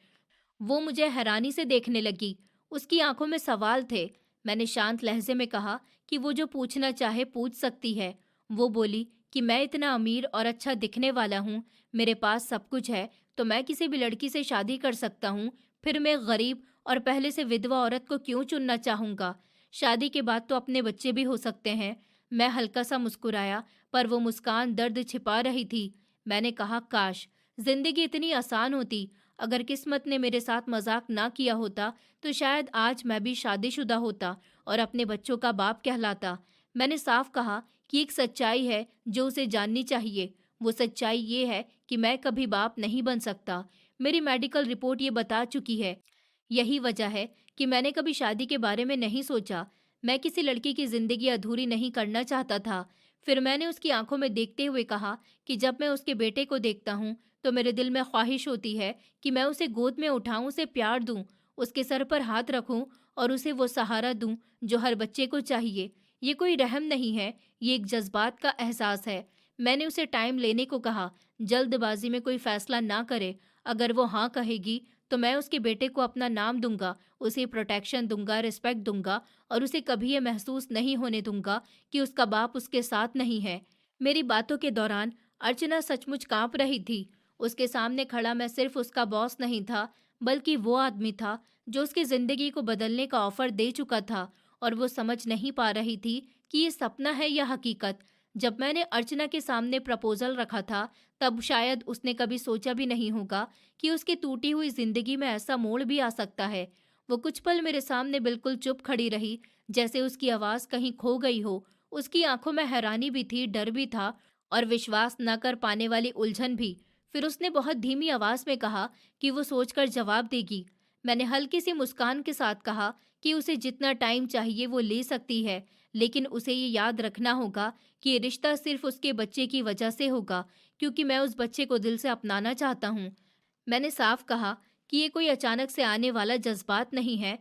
Speaker 1: वो मुझे हैरानी से देखने लगी। उसकी आंखों में सवाल थे। मैंने शांत लहजे में कहा कि वो जो पूछना चाहे पूछ सकती है। वो बोली कि मैं इतना अमीर और अच्छा दिखने वाला हूँ, मेरे पास सब कुछ है, तो मैं किसी भी लड़की से शादी कर सकता हूँ। फिर मैं गरीब और पहले से विधवा औरत को क्यों चुनना चाहूँगा? शादी के बाद तो अपने बच्चे भी हो सकते हैं। मैं हल्का सा मुस्कुराया, पर वो मुस्कान दर्द छिपा रही थी। मैंने कहा, काश जिंदगी इतनी आसान होती। अगर किस्मत ने मेरे साथ मजाक ना किया होता तो शायद आज मैं भी शादीशुदा होता और अपने बच्चों का बाप कहलाता। मैंने साफ कहा कि एक सच्चाई है जो उसे जाननी चाहिए। वो सच्चाई ये है कि मैं कभी बाप नहीं बन सकता। मेरी मेडिकल रिपोर्ट ये बता चुकी है। यही वजह है कि मैंने कभी शादी के बारे में नहीं सोचा। मैं किसी लड़की की जिंदगी अधूरी नहीं करना चाहता था। फिर मैंने उसकी आंखों में देखते हुए कहा कि जब मैं उसके बेटे को देखता हूँ तो मेरे दिल में ख्वाहिश होती है कि मैं उसे गोद में उठाऊं, उसे प्यार दूं, उसके सर पर हाथ रखूं और उसे वो सहारा दूं जो हर बच्चे को चाहिए। ये कोई रहम नहीं है, ये एक जज्बात का एहसास है। मैंने उसे टाइम लेने को कहा, जल्दबाजी में कोई फैसला ना करे। अगर वो हाँ कहेगी तो मैं उसके बेटे को अपना नाम दूंगा, उसे प्रोटेक्शन दूंगा, रिस्पेक्ट दूंगा और उसे कभी ये महसूस नहीं होने दूंगा कि उसका बाप उसके साथ नहीं है। मेरी बातों के दौरान अर्चना सचमुच कांप रही थी। उसके सामने खड़ा मैं सिर्फ उसका बॉस नहीं था, बल्कि वो आदमी था जो उसकी जिंदगी को बदलने का ऑफर दे चुका था और वो समझ नहीं पा रही थी कि ये सपना है या हकीकत। जब मैंने अर्चना के सामने प्रपोजल रखा था, तब शायद उसने कभी सोचा भी नहीं होगा कि उसकी टूटी हुई जिंदगी में ऐसा मोड़ भी आ सकता है। वो कुछ पल मेरे सामने बिल्कुल चुप खड़ी रही, जैसे उसकी आवाज कहीं खो गई हो। उसकी आंखों में हैरानी भी थी, डर भी था और विश्वास न कर पाने वाली उलझन भी। फिर उसने बहुत धीमी आवाज में कहा कि वो सोचकर जवाब देगी। मैंने हल्की सी मुस्कान के साथ कहा कि उसे जितना टाइम चाहिए वो ले सकती है, लेकिन उसे ये याद रखना होगा कि ये रिश्ता सिर्फ उसके बच्चे की वजह से होगा, क्योंकि मैं उस बच्चे को दिल से अपनाना चाहता हूँ। मैंने साफ कहा कि ये कोई अचानक से आने वाला जज्बात नहीं है,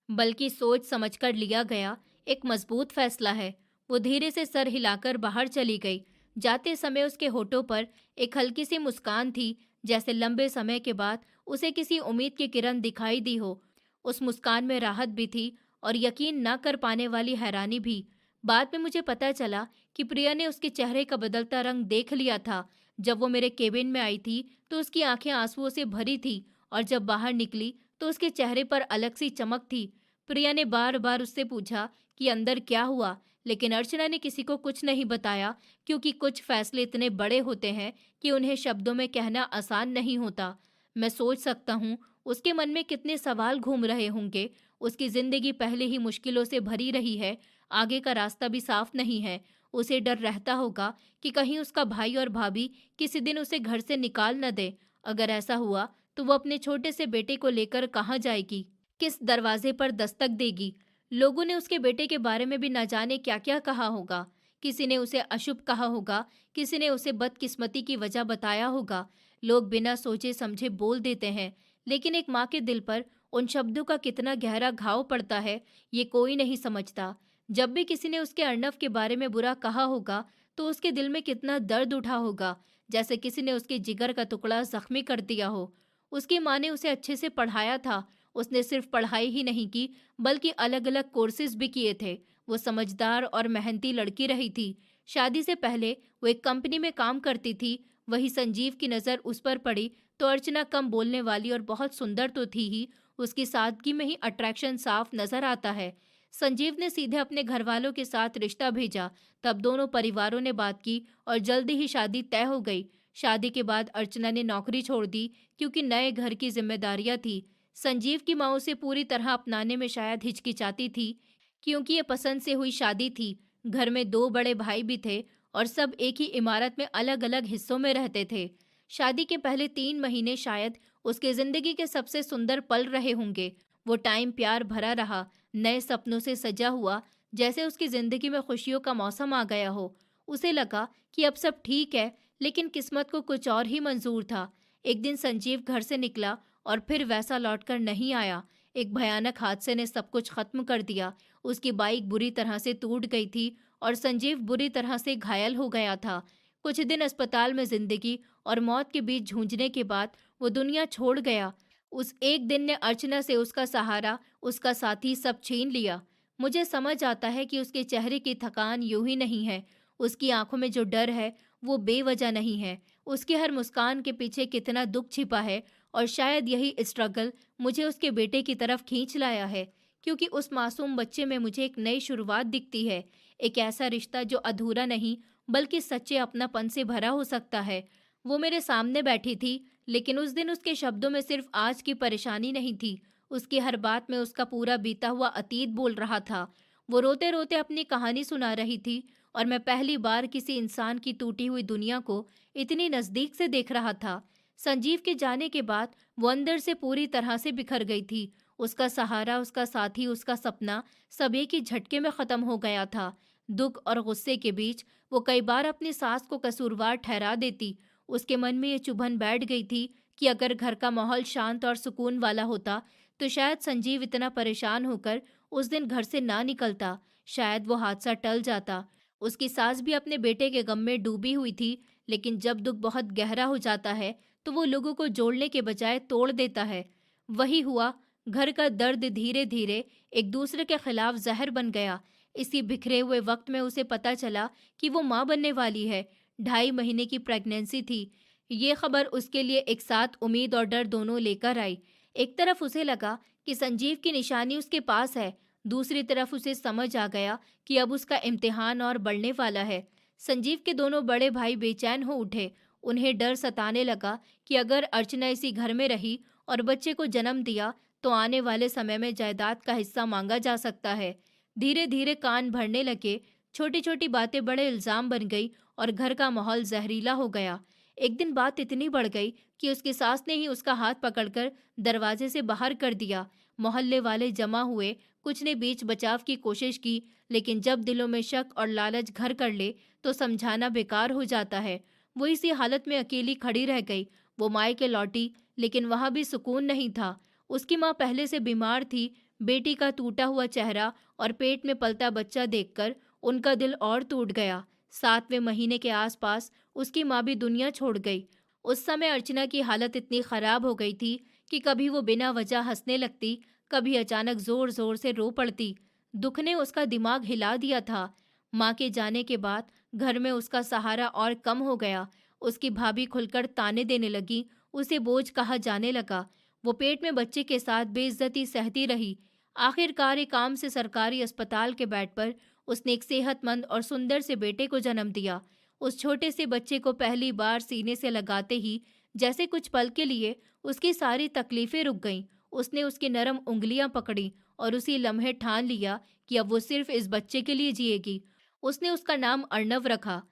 Speaker 1: बल्कि सोच समझकर लिया गया एक मजबूत फैसला है। वो धीरे से सर हिलाकर बाहर चली गई। जाते समय उसके होठों पर एक हल्की सी मुस्कान थी, जैसे लंबे समय के बाद उसे किसी उम्मीद की किरण दिखाई दी हो। उस मुस्कान में राहत भी थी और यकीन न कर पाने वाली हैरानी भी। बाद में मुझे पता चला कि प्रिया ने उसके चेहरे का बदलता रंग देख लिया था। जब वो मेरे केबिन में आई थी तो उसकी आंखें आंसुओं से भरी थी और जब बाहर निकली तो उसके चेहरे पर अलग सी चमक थी। प्रिया ने बार बार उससे पूछा कि अंदर क्या हुआ, लेकिन अर्चना ने किसी को कुछ नहीं बताया, क्योंकि कुछ फैसले इतने बड़े होते हैं कि उन्हें शब्दों में कहना आसान नहीं होता। मैं सोच सकता हूँ उसके मन में कितने सवाल घूम रहे होंगे। उसकी जिंदगी पहले ही मुश्किलों से भरी रही है, आगे का रास्ता भी साफ नहीं है। उसे डर रहता होगा कि कहीं उसका भाई और भाभी किसी दिन उसे घर से निकाल न दे। अगर ऐसा हुआ तो वो अपने छोटे से बेटे को लेकर कहाँ जाएगी, किस दरवाजे पर दस्तक देगी? लोगों ने उसके बेटे के बारे में भी न जाने क्या क्या कहा होगा। किसी ने उसे अशुभ कहा होगा, किसी ने उसे बदकिस्मती की वजह बताया होगा। लोग बिना सोचे समझे बोल देते हैं, लेकिन एक माँ के दिल पर उन शब्दों का कितना गहरा घाव पड़ता है, ये कोई नहीं समझता। जब भी किसी ने उसके अर्नव के बारे में बुरा कहा होगा तो उसके दिल में कितना दर्द उठा होगा, जैसे किसी ने उसके जिगर का टुकड़ा जख्मी कर दिया हो। उसकी माँ ने उसे अच्छे से पढ़ाया था, उसने सिर्फ पढ़ाई ही नहीं की, बल्कि अलग-अलग कोर्सेज भी किए थे। वो समझदार और मेहनती लड़की रही थी। शादी से पहले वो एक कंपनी में काम करती थी। वही संजीव की नज़र उस पर पड़ी तो अर्चना कम बोलने वाली और बहुत सुंदर तो थी ही, उसकी सादगी में ही अट्रैक्शन साफ नजर आता है। संजीव ने सीधे अपने घर वालों के साथ रिश्ता भेजा। तब दोनों परिवारों ने बात की और जल्दी ही शादी तय हो गई। शादी के बाद अर्चना ने नौकरी छोड़ दी क्योंकि नए घर की जिम्मेदारियां थी। संजीव की माँ उसे पूरी तरह अपनाने में शायद हिचकिचाती थी, क्योंकि ये पसंद से हुई शादी थी। घर में दो बड़े भाई भी थे और सब एक ही इमारत में अलग अलग हिस्सों में रहते थे। शादी के पहले 3 महीने शायद उसके जिंदगी के सबसे सुंदर पल रहे होंगे। वो टाइम प्यार भरा रहा, नए सपनों से सजा हुआ, जैसे उसकी जिंदगी में खुशियों का मौसम आ गया हो। उसे लगा कि अब सब ठीक है, लेकिन किस्मत को कुछ और ही मंजूर था। एक दिन संजीव घर से निकला और फिर वैसा लौटकर नहीं आया। एक भयानक हादसे ने सब कुछ खत्म कर दिया। उसकी बाइक बुरी तरह से टूट गई थी और संजीव बुरी तरह से घायल हो गया था। कुछ दिन अस्पताल में जिंदगी और मौत के बीच जूझने के बाद वो दुनिया छोड़ गया। उस एक दिन ने अर्चना से उसका सहारा, उसका साथी सब छीन लिया। मुझे समझ आता है कि उसके चेहरे की थकान यूं ही नहीं है। उसकी आंखों में जो डर है वो बेवजह नहीं है। उसकी हर मुस्कान के पीछे कितना दुख छिपा है, और शायद यही स्ट्रगल मुझे उसके बेटे की तरफ खींच लाया है, क्योंकि उस मासूम बच्चे में मुझे एक नई शुरुआत दिखती है। एक ऐसा रिश्ता जो अधूरा नहीं, बल्कि सच्चे अपनापन से भरा हो सकता है। वो मेरे सामने बैठी थी, लेकिन उस दिन उसके शब्दों में सिर्फ आज की परेशानी नहीं थी। उसकी हर बात में उसका पूरा बीता हुआ अतीत बोल रहा था। वो रोते रोते अपनी कहानी सुना रही थी, और मैं पहली बार किसी इंसान की टूटी हुई दुनिया को इतनी नजदीक से देख रहा था। संजीव के जाने के बाद वो अंदर से पूरी तरह से बिखर गई थी। उसका सहारा, उसका साथी, उसका सपना सब एक ही झटके में खत्म हो गया था। दुख और गुस्से के बीच वो कई बार अपनी सास को कसूरवार ठहरा देती। उसके मन में ये चुभन बैठ गई थी कि अगर घर का माहौल शांत और सुकून वाला होता तो शायद संजीव इतना परेशान होकर उस दिन घर से ना निकलता। शायद वो हादसा टल जाता। उसकी सास भी अपने बेटे के गम में डूबी हुई थी, लेकिन जब दुख बहुत गहरा हो जाता है तो वो लोगों को जोड़ने के बजाय तोड़ देता है। वही हुआ। घर का दर्द धीरे धीरे एक दूसरे के खिलाफ जहर बन गया। इसी बिखरे हुए वक्त में उसे पता चला कि वो माँ बनने वाली है। 2.5 महीने की प्रेगनेंसी थी। ये खबर उसके लिए एक साथ उम्मीद और डर दोनों लेकर आई। एक तरफ उसे लगा कि संजीव की निशानी उसके पास है, दूसरी तरफ उसे समझ आ गया कि अब उसका इम्तिहान और बढ़ने वाला है। संजीव के दोनों बड़े भाई बेचैन हो उठे। उन्हें डर सताने लगा कि अगर अर्चना इसी घर में रही और बच्चे को जन्म दिया तो आने वाले समय में जायदाद का हिस्सा मांगा जा सकता है। धीरे धीरे कान भरने लगे। छोटी छोटी बातें बड़े इल्जाम बन गई और घर का माहौल जहरीला हो गया। एक दिन बात इतनी बढ़ गई कि उसकी सास ने ही उसका हाथ पकड़कर दरवाजे से बाहर कर दिया। मोहल्ले वाले जमा हुए। कुछ ने बीच बचाव की कोशिश की, लेकिन जब दिलों में शक और लालच घर कर ले तो समझाना बेकार हो जाता है। वो इसी हालत में अकेली खड़ी रह गई। वो मायके लौटी, लेकिन वहां भी सुकून नहीं था। उसकी माँ पहले से बीमार थी। बेटी का टूटा हुआ चेहरा और पेट में पलता बच्चा देखकर उनका दिल और टूट गया। 7वें महीने के आसपास उसकी माँ भी दुनिया छोड़ गई। उस समय अर्चना की हालत इतनी खराब हो गई थी कि कभी वो बिना वजह हंसने लगती, कभी अचानक जोर जोर से रो पड़ती। दुख ने उसका दिमाग हिला दिया था। माँ के जाने के बाद घर में उसका सहारा और कम हो गया। उसकी भाभी खुलकर ताने देने लगी, उसे बोझ कहा जाने लगा। वो पेट में बच्चे के साथ बेइज्जती सहती रही। आखिरकार एक काम से सरकारी अस्पताल के बेड पर उसने एक सेहतमंद और सुंदर से बेटे को जन्म दिया। उस छोटे से बच्चे को पहली बार सीने से लगाते ही जैसे कुछ पल के लिए उसकी सारी तकलीफें रुक गईं। उसने उसकी नरम उंगलियां पकड़ी और उसी लम्हे ठान लिया कि अब वो सिर्फ इस बच्चे के लिए जिएगी। उसने उसका नाम अर्णव रखा,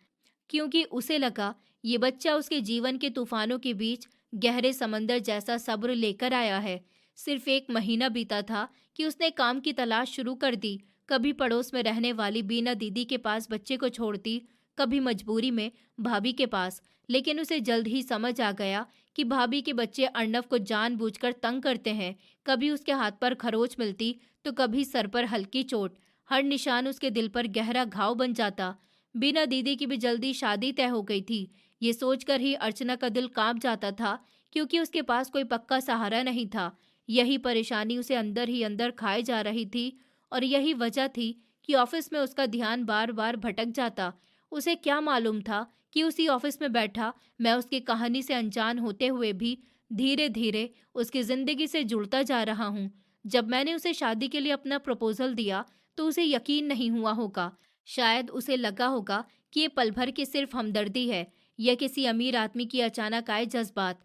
Speaker 1: क्योंकि उसे लगा ये बच्चा उसके जीवन के तूफानों के बीच गहरे समंदर जैसा सब्र लेकर आया है। सिर्फ 1 महीना बीता था कि उसने काम की तलाश शुरू कर दी। कभी पड़ोस में रहने वाली बीना दीदी के पास बच्चे को छोड़ती, कभी मजबूरी में भाभी के पास। लेकिन उसे जल्द ही समझ आ गया कि भाभी के बच्चे अर्णव को जानबूझकर तंग करते हैं। कभी उसके हाथ पर खरोच मिलती तो कभी सर पर हल्की चोट। हर निशान उसके दिल पर गहरा घाव बन जाता। बीना दीदी की भी जल्दी शादी तय हो गई थी। ये सोचकर ही अर्चना का दिल कांप जाता था, क्योंकि उसके पास कोई पक्का सहारा नहीं था। यही परेशानी उसे अंदर ही अंदर खाए जा रही थी और यही वजह थी कि ऑफिस में उसका ध्यान बार बार भटक जाता। उसे क्या मालूम था कि उसी ऑफिस में बैठा मैं उसकी कहानी से अनजान होते हुए भी धीरे धीरे उसकी जिंदगी से जुड़ता जा रहा हूँ। जब मैंने उसे शादी के लिए अपना प्रपोजल दिया तो उसे यकीन नहीं हुआ होगा। शायद उसे लगा होगा कि ये पल भर की सिर्फ हमदर्दी है या किसी अमीर आदमी की अचानक आए जज्बात।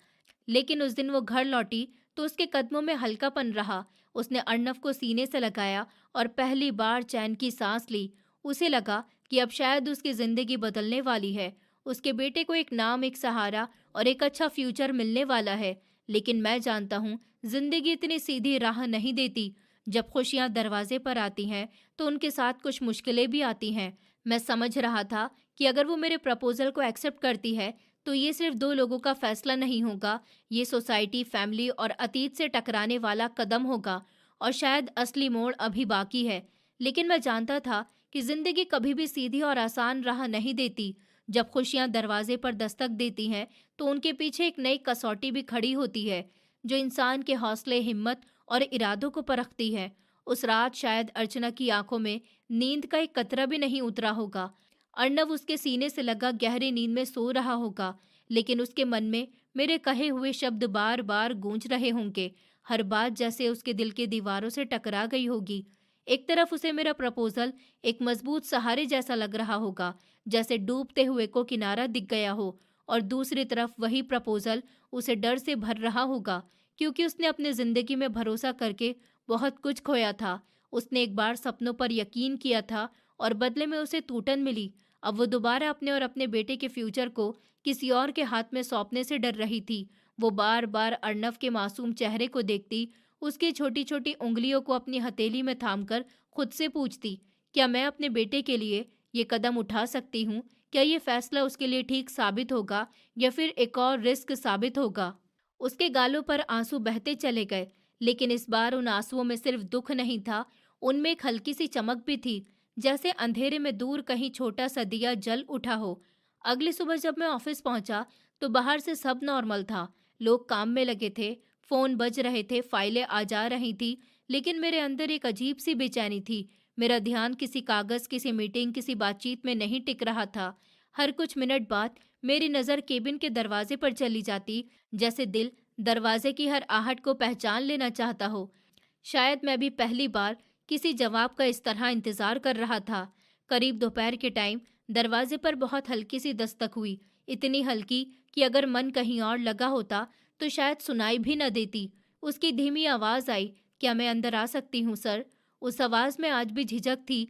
Speaker 1: लेकिन उस दिन वो घर लौटी तो उसके कदमों में हल्कापन रहा। उसने अर्नव को सीने से लगाया और पहली बार चैन की सांस ली। उसे लगा कि अब शायद उसकी जिंदगी बदलने वाली है। उसके बेटे को एक नाम, एक सहारा और एक अच्छा फ्यूचर मिलने वाला है। लेकिन मैं जानता हूँ, जिंदगी इतनी सीधी राह नहीं देती। जब खुशियां दरवाजे पर आती हैं तो उनके साथ कुछ मुश्किलें भी आती हैं। मैं समझ रहा था कि अगर वो मेरे प्रपोजल को एक्सेप्ट करती है तो ये सिर्फ दो लोगों का फैसला नहीं होगा, ये सोसाइटी, फैमिली और अतीत से टकराने वाला कदम होगा। और शायद असली मोड़ अभी बाकी है। लेकिन मैं जानता था कि जिंदगी कभी भी सीधी और आसान राह नहीं देती। जब खुशियां दरवाजे पर दस्तक देती हैं तो उनके पीछे एक नई कसौटी भी खड़ी होती है, जो इंसान के हौसले, हिम्मत और इरादों को परखती है। उस रात शायद अर्चना की आंखों में नींद का एक कतरा भी नहीं उतरा होगा। अर्नव उसके सीने से लगा गहरी नींद में सो रहा होगा, लेकिन उसके मन में मेरे कहे हुए शब्द बार बार गूंज रहे होंगे। हर बात जैसे उसके दिल की दीवारों से टकरा गई होगी। एक तरफ उसे मेरा प्रपोजल एक मजबूत सहारे जैसा लग रहा होगा, जैसे डूबते हुए को किनारा दिख गया हो, और दूसरी तरफ वही प्रपोजल उसे डर से भर रहा होगा, क्योंकि उसने अपने जिंदगी में भरोसा करके बहुत कुछ खोया था। उसने एक बार सपनों पर यकीन किया था और बदले में उसे टूटन मिली। अब वो दोबारा अपने और अपने बेटे के फ्यूचर को किसी और के हाथ में सौंपने से डर रही थी। वो बार बार अर्नव के मासूम चेहरे को देखती, उसकी छोटी छोटी उंगलियों को अपनी हथेली में थामकर खुद से पूछती, क्या मैं अपने बेटे के लिए ये कदम उठा सकती हूँ? क्या ये फैसला उसके लिए ठीक साबित होगा या फिर एक और रिस्क साबित होगा? उसके गालों पर आंसू बहते चले गए, लेकिन इस बार उन आंसुओं में सिर्फ दुख नहीं था, उनमें एक हल्की सी चमक भी थी, जैसे अंधेरे में दूर कहीं छोटा सा दिया जल उठा हो। अगली सुबह जब मैं ऑफिस पहुंचा तो बाहर से सब नॉर्मल था। लोग काम में लगे थे, फोन बज रहे थे, फाइलें आ जा रही थी, लेकिन मेरे अंदर एक अजीब सी बेचैनी थी। मेरा ध्यान किसी कागज, किसी मीटिंग, किसी बातचीत में नहीं टिक रहा था। हर कुछ मिनट बाद मेरी नज़र केबिन के दरवाजे पर चली जाती, जैसे दिल दरवाजे की हर आहट को पहचान लेना चाहता हो। शायद मैं भी पहली बार किसी जवाब का इस तरह इंतजार कर रहा था। करीब दोपहर के टाइम दरवाजे पर बहुत हल्की सी दस्तक हुई, इतनी हल्की कि अगर मन कहीं और लगा होता तो शायद सुनाई भी न देती। उसकी धीमी आवाज आई, क्या मैं अंदर आ सकती हूँ सर? उस आवाज में आज भी झिझक थी,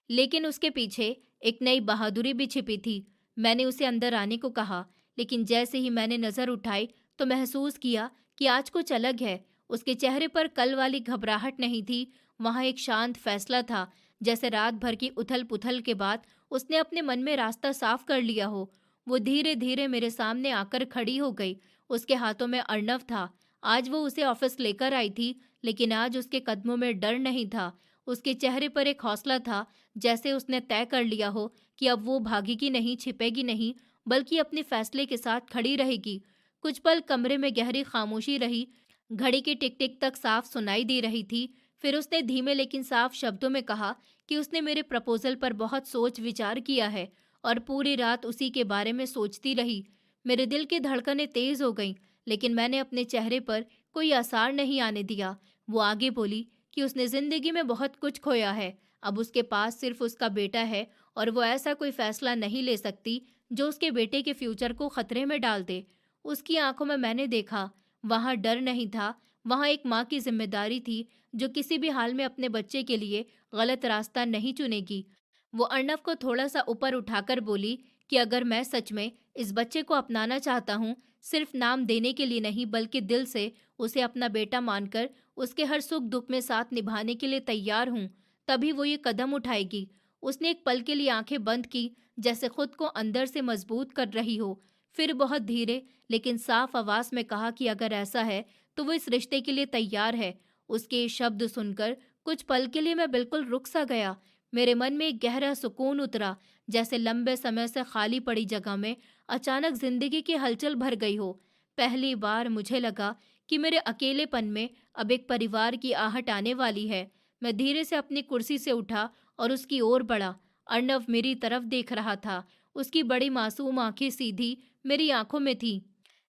Speaker 1: लेकिन उसके पीछे एक नई बहादुरी भी छिपी थी। मैंने उसे अंदर आने को कहा, लेकिन जैसे ही मैंने नजर उठाई तो महसूस किया कि आज कुछ अलग है। उसके चेहरे पर कल वाली घबराहट नहीं थी, वहां एक शांत फैसला था, जैसे रात भर की उथल पुथल के बाद उसने अपने मन में रास्ता साफ कर लिया हो। वो धीरे धीरे मेरे सामने आकर खड़ी हो गई। उसके हाथों में अर्नव था। आज वो उसे ऑफिस लेकर आई थी, लेकिन आज उसके कदमों में डर नहीं था। उसके चेहरे पर एक हौसला था, जैसे उसने तय कर लिया हो कि अब वो भागेगी नहीं, छिपेगी नहीं, बल्कि अपने फैसले के साथ खड़ी रहेगी। कुछ पल कमरे में गहरी खामोशी रही। घड़ी की टिक टिक तक साफ सुनाई दे रही थी। फिर उसने धीमे लेकिन साफ शब्दों में कहा कि उसने मेरे प्रपोजल पर बहुत सोच विचार किया है और पूरी रात उसी के बारे में सोचती रही। मेरे दिल की धड़कनें तेज हो गईं, लेकिन मैंने अपने चेहरे पर कोई आसार नहीं आने दिया। वो आगे बोली कि उसने जिंदगी में बहुत कुछ खोया है, अब उसके पास सिर्फ उसका बेटा है और वो ऐसा कोई फैसला नहीं ले सकती जो उसके बेटे के फ्यूचर को खतरे में डाल दे। उसकी आंखों में मैंने देखा, वहां डर नहीं था, वहां एक माँ की जिम्मेदारी थी जो किसी भी हाल में अपने बच्चे के लिए गलत रास्ता नहीं चुनेगी। वो अर्नव को थोड़ा सा ऊपर उठाकर बोली कि अगर मैं सच में इस बच्चे को अपनाना चाहता हूँ, सिर्फ नाम देने के लिए नहीं बल्कि दिल से उसे अपना बेटा मानकर उसके हर सुख दुख में साथ निभाने के लिए तैयार हूँ, तभी वो ये कदम उठाएगी। उसने एक पल के लिए आंखें बंद की, जैसे खुद को अंदर से मजबूत कर रही हो। फिर बहुत धीरे लेकिन साफ आवाज में कहा कि अगर ऐसा है तो वो इस रिश्ते के लिए तैयार है। उसके ये शब्द सुनकर कुछ पल के लिए मैं बिल्कुल रुक सा गया। मेरे मन में एक गहरा सुकून उतरा, जैसे लंबे समय से खाली पड़ी जगह में अचानक जिंदगी की हलचल भर गई हो। पहली बार मुझे लगा कि मेरे अकेलेपन में अब एक परिवार की आहट आने वाली है। मैं धीरे से अपनी कुर्सी से उठा और उसकी ओर बढ़ा। अर्णव मेरी तरफ देख रहा था। उसकी बड़ी मासूम आंखें सीधी मेरी आंखों में थी,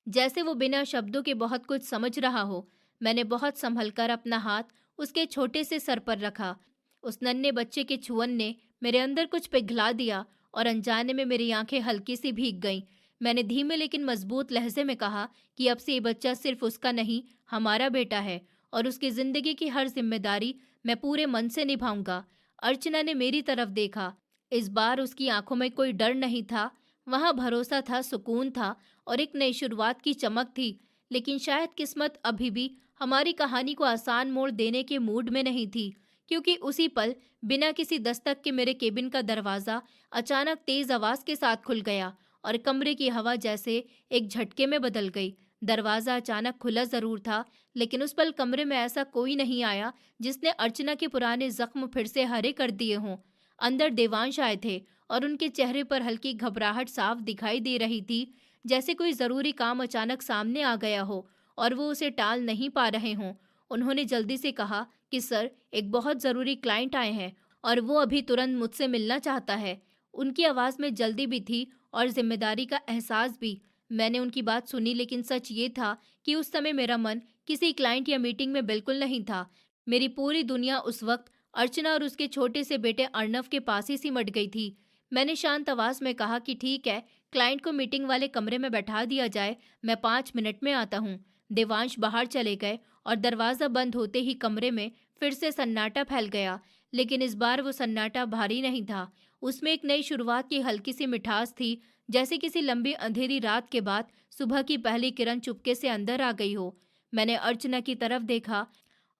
Speaker 1: जैसे वो बिना शब्दों के बहुत कुछ समझ रहा हो। मैंने बहुत संभलकर अपना हाथ उसके छोटे से सर पर रखा। उस नन्हे बच्चे के छुअन ने मेरे अंदर कुछ पिघला दिया और अनजाने में मेरी आंखें हल्की सी भीग गईं। मैंने धीमे लेकिन मजबूत लहजे में कहा कि अब से ये बच्चा सिर्फ उसका नहीं, हमारा बेटा है, और उसकी जिंदगी की हर जिम्मेदारी मैं पूरे मन से निभाऊंगा। अर्चना ने मेरी तरफ देखा। इस बार उसकी आंखों में कोई डर नहीं था, वहां भरोसा था, सुकून था और एक नई शुरुआत की चमक थी। लेकिन शायद किस्मत अभी भी हमारी कहानी को आसान मोड़ देने के मूड में नहीं थी, क्योंकि उसी पल बिना किसी दस्तक के मेरे केबिन का दरवाजा अचानक तेज आवाज के साथ खुल गया और कमरे की हवा जैसे एक झटके में बदल गई। दरवाजा अचानक खुला जरूर था, लेकिन उस पल कमरे में ऐसा कोई नहीं आया जिसने अर्चना के पुराने जख्म फिर से हरे कर दिए हों। अंदर देवांश आए थे और उनके चेहरे पर हल्की घबराहट साफ दिखाई दे रही थी, जैसे कोई जरूरी काम अचानक सामने आ गया हो और वो उसे टाल नहीं पा रहे हों। उन्होंने जल्दी से कहा कि सर, एक बहुत ज़रूरी क्लाइंट आए हैं और वो अभी तुरंत मुझसे मिलना चाहता है। उनकी आवाज़ में जल्दी भी थी और जिम्मेदारी का एहसास भी। मैंने उनकी बात सुनी, लेकिन सच ये था कि उस समय मेरा मन किसी क्लाइंट या मीटिंग में बिल्कुल नहीं था। मेरी पूरी दुनिया उस वक्त अर्चना और उसके छोटे से बेटे अर्णव के पास ही सिमट गई थी। मैंने शांत आवाज़ में कहा कि ठीक है, क्लाइंट को मीटिंग वाले कमरे में बैठा दिया जाए, मैं 5 मिनट में आता हूँ। देवांश बाहर चले गए और दरवाज़ा बंद होते ही कमरे में फिर से सन्नाटा फैल गया। लेकिन इस बार वो सन्नाटा भारी नहीं था। उसमें एक नई शुरुआत की हल्की सी मिठास थी, जैसे किसी लंबी अंधेरी रात के बाद सुबह की पहली किरण चुपके से अंदर आ गई हो। मैंने अर्चना की तरफ देखा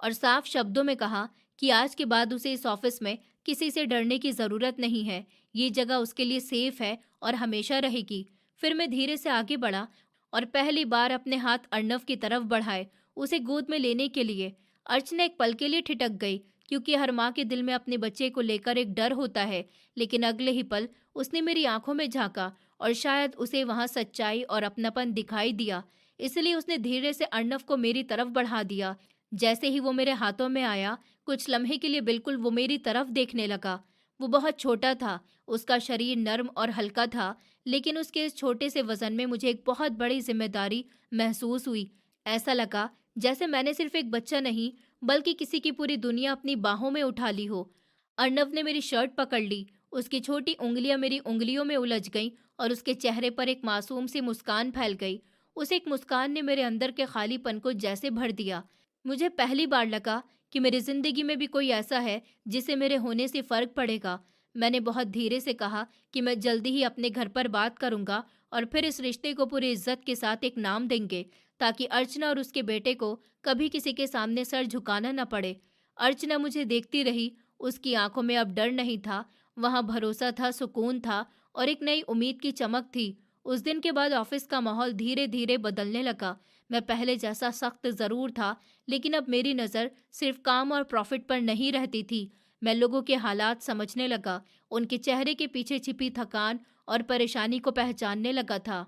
Speaker 1: और साफ शब्दों में कहा कि आज के बाद उसे इस ऑफिस में किसी से डरने की ज़रूरत नहीं है। ये जगह उसके लिए सेफ है और हमेशा रहेगी। फिर मैं धीरे से आगे बढ़ा और पहली बार अपने हाथ अर्णव की तरफ बढ़ाए, उसे गोद में लेने के लिए। अर्चना एक पल के लिए ठिठक गई, क्योंकि हर माँ के दिल में अपने बच्चे को लेकर एक डर होता है। लेकिन अगले ही पल उसने मेरी आंखों में झांका और शायद उसे वहां सच्चाई और अपनापन दिखाई दिया। इसलिए उसने धीरे से अर्णव को मेरी तरफ बढ़ा दिया। जैसे ही वो मेरे हाथों में आया, कुछ लम्हे के लिए बिल्कुल वो मेरी तरफ देखने लगा। वो बहुत छोटा था, उसका शरीर नर्म और हल्का था, लेकिन उसके इस छोटे से वजन में मुझे एक बहुत बड़ी जिम्मेदारी महसूस हुई। ऐसा लगा जैसे मैंने सिर्फ एक बच्चा नहीं, बल्कि किसी की पूरी दुनिया अपनी बाहों में उठा ली हो। अर्णव ने मेरी शर्ट पकड़ ली, उसकी छोटी उंगलियां मेरी उंगलियों में उलझ गईं और उसके चेहरे पर एक मासूम सी मुस्कान फैल गई। उस एक मुस्कान ने मेरे अंदर के खालीपन को जैसे भर दिया। मुझे पहली बार लगा कि मेरी जिंदगी में भी कोई ऐसा है जिसे मेरे होने से फर्क पड़ेगा। मैंने बहुत धीरे से कहा कि मैं जल्दी ही अपने घर पर बात करूंगा और फिर इस रिश्ते को पूरी इज्जत के साथ एक नाम देंगे, ताकि अर्चना और उसके बेटे को कभी किसी के सामने सर झुकाना न पड़े। अर्चना मुझे देखती रही। उसकी आंखों में अब डर नहीं था, वहां भरोसा था, सुकून था और एक नई उम्मीद की चमक थी। उस दिन के बाद ऑफिस का माहौल धीरे धीरे बदलने लगा। मैं पहले जैसा सख्त जरूर था, लेकिन अब मेरी नज़र सिर्फ काम और प्रॉफिट पर नहीं रहती थी। मैं लोगों के हालात समझने लगा, उनके चेहरे के पीछे छिपी थकान और परेशानी को पहचानने लगा था।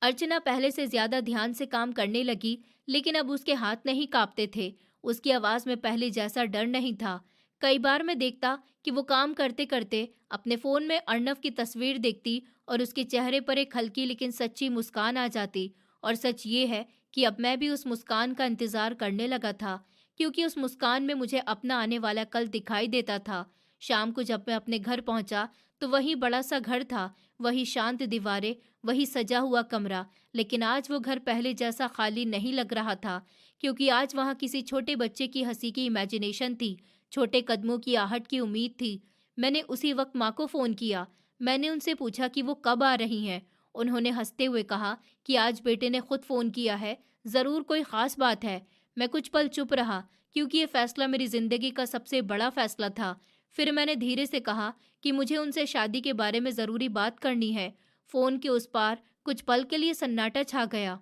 Speaker 1: अर्चना पहले से ज्यादा ध्यान से काम करने लगी, लेकिन अब उसके हाथ नहीं कांपते थे। उसकी आवाज में पहले जैसा डर नहीं था। कई बार मैं देखता कि वो काम करते करते अपने फोन में अर्णव की तस्वीर देखती और उसके चेहरे पर एक हल्की लेकिन सच्ची मुस्कान आ जाती। और सच ये है कि अब मैं भी उस मुस्कान का इंतजार करने लगा था, क्योंकि उस मुस्कान में मुझे अपना आने वाला कल दिखाई देता था। शाम को जब मैं अपने घर पहुंचा तो वही बड़ा सा घर था, वही शांत दीवारें, वही सजा हुआ कमरा। लेकिन आज वो घर पहले जैसा खाली नहीं लग रहा था, क्योंकि आज वहाँ किसी छोटे बच्चे की हंसी की इमेजिनेशन थी, छोटे कदमों की आहट की उम्मीद थी। मैंने उसी वक्त माँ को फ़ोन किया। मैंने उनसे पूछा कि वो कब आ रही हैं। उन्होंने हंसते हुए कहा कि आज बेटे ने खुद फ़ोन किया है, ज़रूर कोई ख़ास बात है। मैं कुछ पल चुप रहा, क्योंकि ये फ़ैसला मेरी ज़िंदगी का सबसे बड़ा फ़ैसला था। फिर मैंने धीरे से कहा कि मुझे उनसे शादी के बारे में ज़रूरी बात करनी है। फ़ोन के उस पार कुछ पल के लिए सन्नाटा छा गया।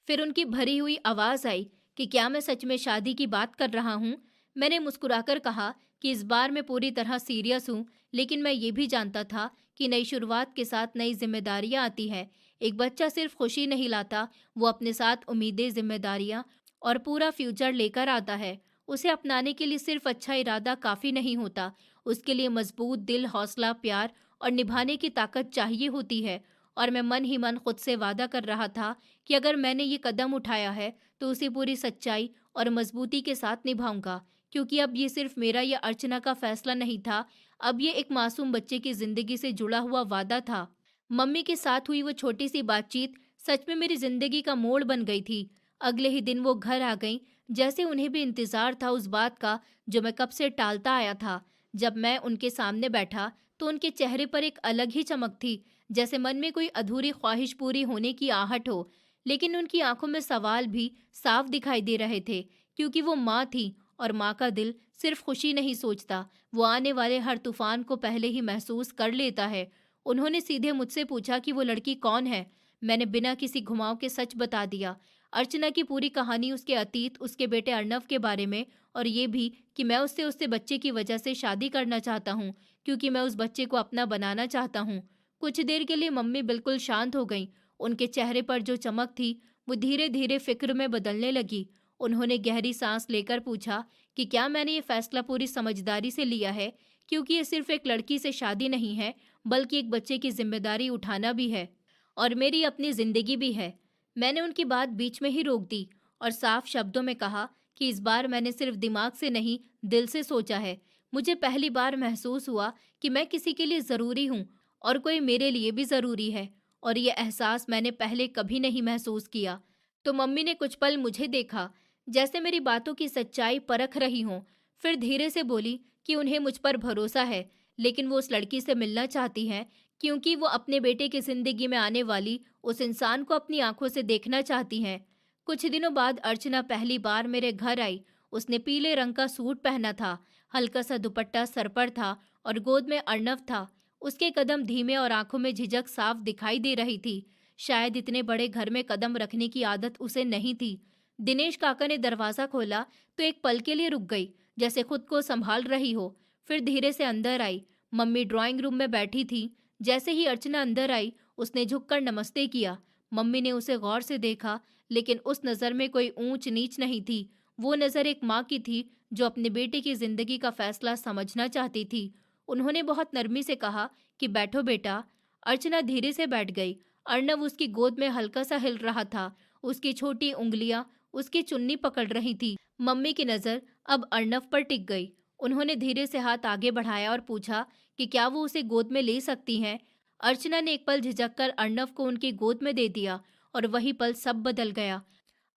Speaker 1: फिर उनकी भरी हुई आवाज़ आई कि क्या मैं सच में शादी की बात कर रहा हूँ। मैंने मुस्कुराकर कहा कि इस बार मैं पूरी तरह सीरियस हूँ, लेकिन मैं ये भी जानता था कि नई शुरुआत के साथ नई जिम्मेदारियाँ आती हैं। एक बच्चा सिर्फ खुशी नहीं लाता, वो अपने साथ उम्मीदें, जिम्मेदारियाँ और पूरा फ्यूचर लेकर आता है। उसे अपनाने के लिए सिर्फ अच्छा इरादा काफ़ी नहीं होता, उसके लिए मजबूत दिल, हौसला, प्यार और निभाने की ताकत चाहिए होती है। और मैं मन ही मन खुद से वादा कर रहा था कि अगर मैंने ये कदम उठाया है, तो उसे पूरी सच्चाई और मजबूती के साथ निभाऊंगा, क्योंकि अब ये सिर्फ मेरा या अर्चना का फैसला नहीं था, अब ये एक मासूम बच्चे की ज़िंदगी से जुड़ा हुआ वादा था। मम्मी के साथ हुई वो छोटी-सी बातचीत सच में मेरी ज़िंदगी का मोड़ बन गई थी। अगले ही दिन वो घर आ गईं, जैसे उन्हें भी इंतज़ार था उस बात का जो मैं कब से टालता आया था। जब मैं उनके सामने बैठा, तो उनके चेहरे पर एक अलग ही चमक थी, जैसे मन में कोई अधूरी ख्वाहिश पूरी होने की आहट हो। लेकिन उनकी आंखों में सवाल भी साफ दिखाई दे रहे थे, क्योंकि वो माँ थी और माँ का दिल सिर्फ खुशी नहीं सोचता, वो आने वाले हर तूफान को पहले ही महसूस कर लेता है। उन्होंने सीधे मुझसे पूछा कि वो लड़की कौन है। मैंने बिना किसी घुमाव के सच बता दिया। अर्चना की पूरी कहानी, उसके अतीत, उसके बेटे अर्नव के बारे में, और ये भी कि मैं उससे उससे बच्चे की वजह से शादी करना चाहता हूँ, क्योंकि मैं उस बच्चे को अपना बनाना चाहता हूँ। कुछ देर के लिए मम्मी बिल्कुल शांत हो गईं। उनके चेहरे पर जो चमक थी, वो धीरे-धीरे फ़िक्र में बदलने लगी। उन्होंने गहरी सांस लेकर पूछा कि क्या मैंने ये फ़ैसला पूरी समझदारी से लिया है, क्योंकि ये सिर्फ़ एक लड़की से शादी नहीं है, बल्कि एक बच्चे की ज़िम्मेदारी उठाना भी है और मेरी अपनी ज़िंदगी भी है। मैंने उनकी बात बीच में ही रोक दी और साफ शब्दों में कहा कि इस बार मैंने सिर्फ दिमाग से नहीं, दिल से सोचा है। मुझे पहली बार महसूस हुआ कि मैं किसी के लिए ज़रूरी हूँ और कोई मेरे लिए भी ज़रूरी है, और ये एहसास मैंने पहले कभी नहीं महसूस किया। तो मम्मी ने कुछ पल मुझे देखा, जैसे मेरी बातों की सच्चाई परख रही हों। फिर धीरे से बोली कि उन्हें मुझ पर भरोसा है, लेकिन वो उस लड़की से मिलना चाहती हैं, क्योंकि वो अपने बेटे की ज़िंदगी में आने वाली उस इंसान को अपनी आंखों से देखना चाहती हैं। कुछ दिनों बाद अर्चना पहली बार मेरे घर आई। उसने पीले रंग का सूट पहना था, हल्का सा दुपट्टा सर पर था और गोद में अर्नव था। उसके कदम धीमे और आंखों में झिझक साफ दिखाई दे रही थी। शायद इतने बड़े घर में कदम रखने की आदत उसे नहीं थी। दिनेश काका ने दरवाज़ा खोला तो एक पल के लिए रुक गई, जैसे खुद को संभाल रही हो। फिर धीरे से अंदर आई। मम्मी ड्राइंग रूम में बैठी थी। जैसे ही अर्चना अंदर आई, उसने झुककर नमस्ते किया। मम्मी ने उसे गौर से देखा, लेकिन उस नज़र में कोई ऊंच नीच नहीं थी। वो नज़र एक माँ की थी, जो अपने बेटे की जिंदगी का फैसला समझना चाहती थी। उन्होंने बहुत नरमी से कहा कि बैठो बेटा। अर्चना धीरे से बैठ गई। अर्नव उसकी गोद में हल्का सा हिल रहा था। उसकी छोटी उंगलियां उसकी चुन्नी पकड़ रही थी। मम्मी की नज़र अब अर्नव पर टिक गई। उन्होंने धीरे से हाथ आगे बढ़ाया और पूछा कि क्या वो उसे गोद में ले सकती हैं। अर्चना ने एक पल झिझककर अर्नव को उनकी गोद में दे दिया और वही पल सब बदल गया।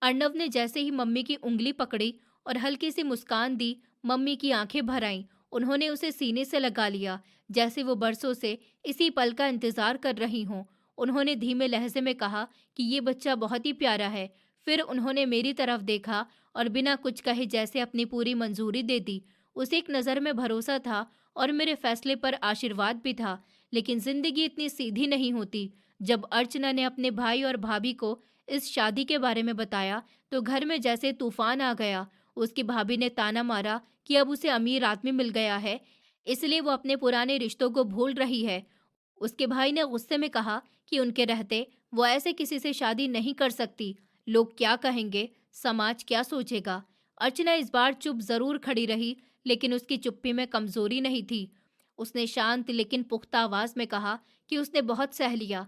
Speaker 1: अर्नव ने जैसे ही मम्मी की उंगली पकड़ी और हल्की सी मुस्कान दी, मम्मी की आंखें भर आईं। उन्होंने उसे सीने से लगा लिया, जैसे वो बरसों से इसी पल का इंतजार कर रही हों। उन्होंने धीमे लहजे में कहा कि ये बच्चा बहुत ही प्यारा है। फिर उन्होंने मेरी तरफ देखा और बिना कुछ कहे जैसे अपनी पूरी मंजूरी दे दी। उसे एक नज़र में भरोसा था और मेरे फैसले पर आशीर्वाद भी था। लेकिन जिंदगी इतनी सीधी नहीं होती। जब अर्चना ने अपने भाई और भाभी को इस शादी के बारे में बताया, तो घर में जैसे तूफान आ गया। उसकी भाभी ने ताना मारा कि अब उसे अमीर आदमी मिल गया है, इसलिए वो अपने पुराने रिश्तों को भूल रही है। उसके भाई ने गुस्से में कहा कि उनके रहते वो ऐसे किसी से शादी नहीं कर सकती। लोग क्या कहेंगे, समाज क्या सोचेगा। अर्चना इस बार चुप जरूर खड़ी रही, लेकिन उसकी चुप्पी में कमजोरी नहीं थी। उसने शांत लेकिन पुख्ता आवाज में कहा कि उसने बहुत सह लिया।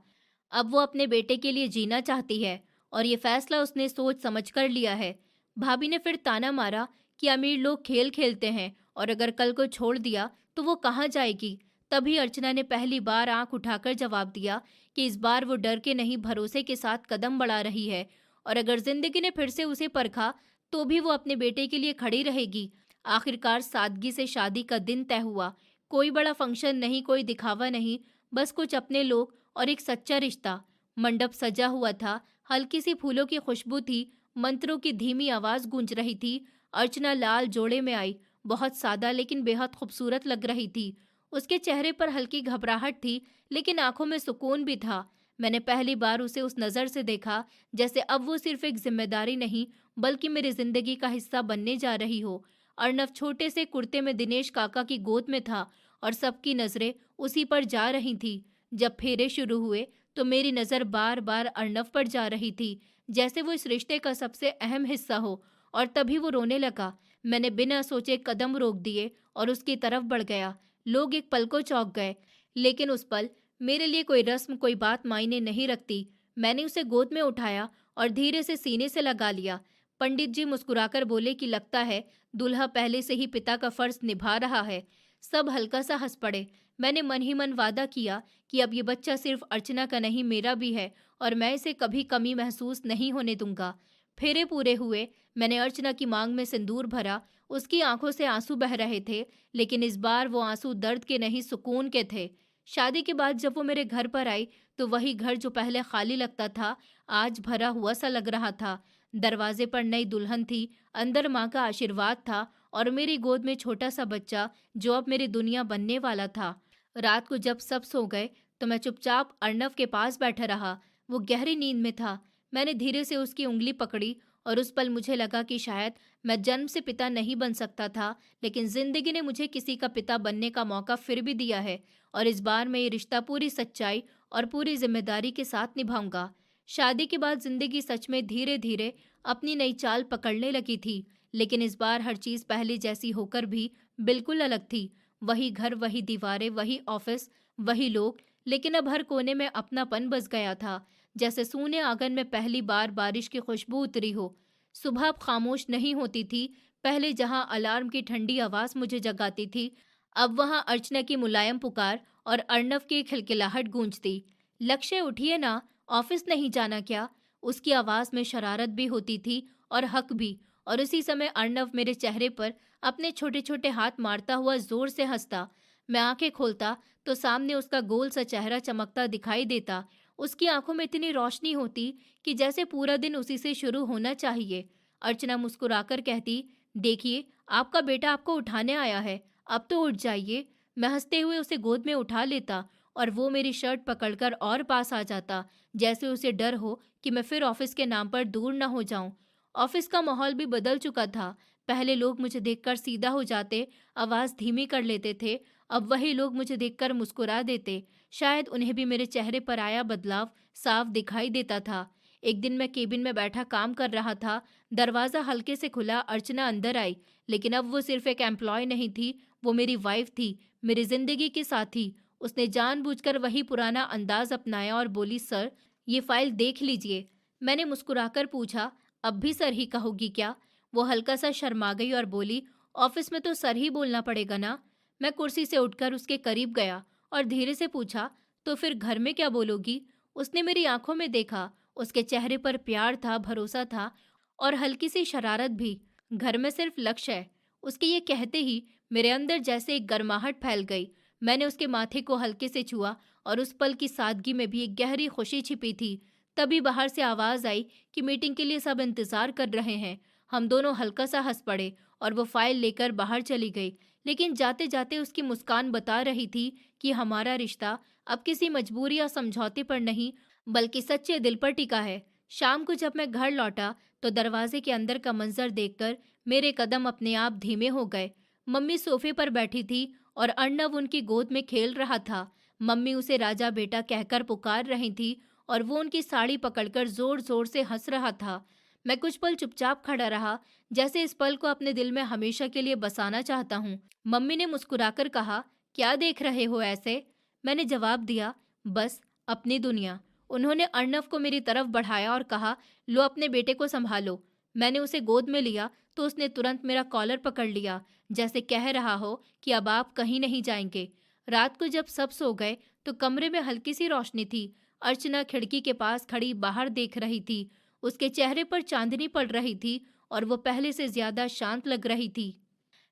Speaker 1: अब वो अपने बेटे के लिए जीना चाहती है और ये फैसला उसने सोच समझ कर लिया है। भाभी ने फिर ताना मारा कि अमीर लोग खेल खेलते हैं और अगर कल को छोड़ दिया तो वो कहाँ जाएगी। तभी अर्चना ने पहली बार आंख उठाकर जवाब दिया कि इस बार वो डर के नहीं, भरोसे के साथ कदम बढ़ा रही है, और अगर जिंदगी ने फिर से उसे परखा तो भी वो अपने बेटे के लिए खड़ी रहेगी। आखिरकार सादगी से शादी का दिन तय हुआ। कोई बड़ा फंक्शन नहीं, कोई दिखावा नहीं, बस कुछ अपने लोग और एक सच्चा रिश्ता। मंडप सजा हुआ था, हल्की सी फूलों की खुशबू थी, मंत्रों की धीमी आवाज गूंज रही थी। अर्चना लाल जोड़े में आई, बहुत सादा लेकिन बेहद खूबसूरत लग रही थी। उसके चेहरे पर हल्की घबराहट थी, लेकिन आंखों में सुकून भी था। मैंने पहली बार उसे उस नज़र से देखा, जैसे अब वो सिर्फ एक जिम्मेदारी नहीं, बल्कि मेरी जिंदगी का हिस्सा बनने जा रही हो। अर्नव छोटे से कुर्ते में दिनेश काका की गोद में था और सबकी नजरें उसी पर जा रही थी। जब फेरे शुरू हुए तो मेरी नज़र बार बार अर्नव पर जा रही थी, जैसे वो इस रिश्ते का सबसे अहम हिस्सा हो। और तभी वो रोने लगा। मैंने बिना सोचे कदम रोक दिए और उसकी तरफ बढ़ गया। लोग एक पल को चौंक गए, लेकिन उस पल मेरे लिए कोई रस्म, कोई बात मायने नहीं रखती। मैंने उसे गोद में उठाया और धीरे से सीने से लगा लिया। पंडित जी मुस्कुराकर बोले कि लगता है दूल्हा पहले से ही पिता का फर्ज निभा रहा है। सब हल्का सा हंस पड़े। मैंने मन ही मन वादा किया कि अब ये बच्चा सिर्फ अर्चना का नहीं, मेरा भी है, और मैं इसे कभी कमी महसूस नहीं होने दूंगा। फेरे पूरे हुए। मैंने अर्चना की मांग में सिंदूर भरा। उसकी आंखों से आंसू बह रहे थे, लेकिन इस बार वो आंसू दर्द के नहीं, सुकून के थे। शादी के बाद जब वो मेरे घर पर आई, तो वही घर जो पहले खाली लगता था, आज भरा हुआ सा लग रहा था। दरवाजे पर नई दुल्हन थी, अंदर माँ का आशीर्वाद था, और मेरी गोद में छोटा सा बच्चा जो अब मेरी दुनिया बनने वाला था। रात को जब सब सो गए, तो मैं चुपचाप अर्णव के पास बैठा रहा। वो गहरी नींद में था। मैंने धीरे से उसकी उंगली पकड़ी, और उस पल मुझे लगा कि शायद मैं जन्म से पिता नहीं बन सकता था, लेकिन जिंदगी ने मुझे किसी का पिता बनने का मौका फिर भी दिया है, और इस बार मैं ये रिश्ता पूरी सच्चाई और पूरी जिम्मेदारी के साथ निभाऊंगा। शादी के बाद जिंदगी सच में धीरे धीरे अपनी नई चाल पकड़ने लगी थी, लेकिन इस बार हर चीज पहले जैसी होकर भी बिल्कुल अलग थी। वही घर, वही दीवारें, वही ऑफिस, वही लोग, लेकिन अब हर कोने में अपनापन बस गया था। जैसे सूने आंगन में पहली बार बारिश की खुशबू उतरी हो। सुबह अब खामोश नहीं होती थी। पहले जहां अलार्म की ठंडी आवाज मुझे जगाती थी, अब वहां अर्चना की मुलायम पुकार और अर्णव की खिलखिलाहट गूंजती। लक्ष्य, उठिए ना, ऑफिस नहीं जाना क्या? उसकी आवाज में शरारत भी होती थी और हक भी। और उसी समय अर्णव मेरे चेहरे पर अपने छोटे छोटे हाथ मारता हुआ जोर से हंसता। मैं आंखें खोलता तो सामने उसका गोल सा चेहरा चमकता दिखाई देता। उसकी आंखों में इतनी रोशनी होती कि जैसे पूरा दिन उसी से शुरू होना चाहिए। अर्चना मुस्कुराकर कहती, देखिए, आपका बेटा आपको उठाने आया है, अब तो उठ जाइए। मैं हंसते हुए उसे गोद में उठा लेता, और वो मेरी शर्ट पकड़कर और पास आ जाता, जैसे उसे डर हो कि मैं फिर ऑफिस के नाम पर दूर न हो जाऊं। ऑफिस का माहौल भी बदल चुका था। पहले लोग मुझे देखकर सीधा हो जाते, आवाज धीमी कर लेते थे। अब वही लोग मुझे देखकर मुस्कुरा देते। शायद उन्हें भी मेरे चेहरे पर आया बदलाव साफ दिखाई देता था। एक दिन मैं केबिन में बैठा काम कर रहा था। दरवाजा हल्के से खुला, अर्चना अंदर आई। लेकिन अब वो सिर्फ एक एम्प्लॉय नहीं थी, वो मेरी वाइफ थी, मेरी जिंदगी की साथी। उसने जानबूझकर वही पुराना अंदाज अपनाया और बोली, सर, ये फाइल देख लीजिए। मैंने मुस्कुराकर पूछा, अब भी सर ही कहोगी क्या? वो हल्का सा शर्मा गई और बोली, ऑफिस में तो सर ही बोलना पड़ेगा ना। मैं कुर्सी से उठकर उसके करीब गया और धीरे से पूछा, तो फिर घर में क्या बोलोगी? उसने मेरी आंखों में देखा। उसके चेहरे पर प्यार था, भरोसा था, और हल्की सी शरारत भी। घर में सिर्फ लक्ष्य है। उसके ये कहते ही मेरे अंदर जैसे एक गर्माहट फैल गई। मैंने उसके माथे को हल्के से छुआ, और उस पल की सादगी में भी एक गहरी खुशी छिपी थी। तभी बाहर से आवाज आई कि मीटिंग के लिए सब इंतजार कर रहे हैं। हम दोनों हल्का सा हंस पड़े, और वो फाइल लेकर बाहर चली गई। लेकिन जाते जाते उसकी मुस्कान बता रही थी कि हमारा रिश्ता अब किसी मजबूरी या समझौते पर नहीं, बल्कि सच्चे दिल पर टिका है। शाम को जब मैं घर लौटा, तो दरवाजे के अंदर का मंजर देखकर मेरे कदम अपने आप धीमे हो गए। मम्मी सोफे पर बैठी थी और अर्णव उनकी गोद में खेल रहा था। मम्मी उसे राजा बेटा कहकर पुकार रही थी, और वो उनकी साड़ी पकड़कर जोर जोर से हंस रहा था। मैं कुछ पल चुपचाप खड़ा रहा, जैसे इस पल को अपने दिल में हमेशा के लिए बसाना चाहता हूँ। मम्मी ने मुस्कुराकर कहा, क्या देख रहे हो ऐसे? मैंने जवाब दिया, बस अपनी दुनिया। उन्होंने अर्णव को मेरी तरफ बढ़ाया और कहा, लो, अपने बेटे को संभालो। मैंने उसे गोद में लिया तो उसने तुरंत मेरा कॉलर पकड़ लिया, जैसे कह रहा हो कि अब आप कहीं नहीं जाएंगे। रात को जब सब सो गए, तो कमरे में हल्की सी रोशनी थी। अर्चना खिड़की के पास खड़ी बाहर देख रही थी। उसके चेहरे पर चांदनी पड़ रही थी, और वो पहले से ज्यादा शांत लग रही थी।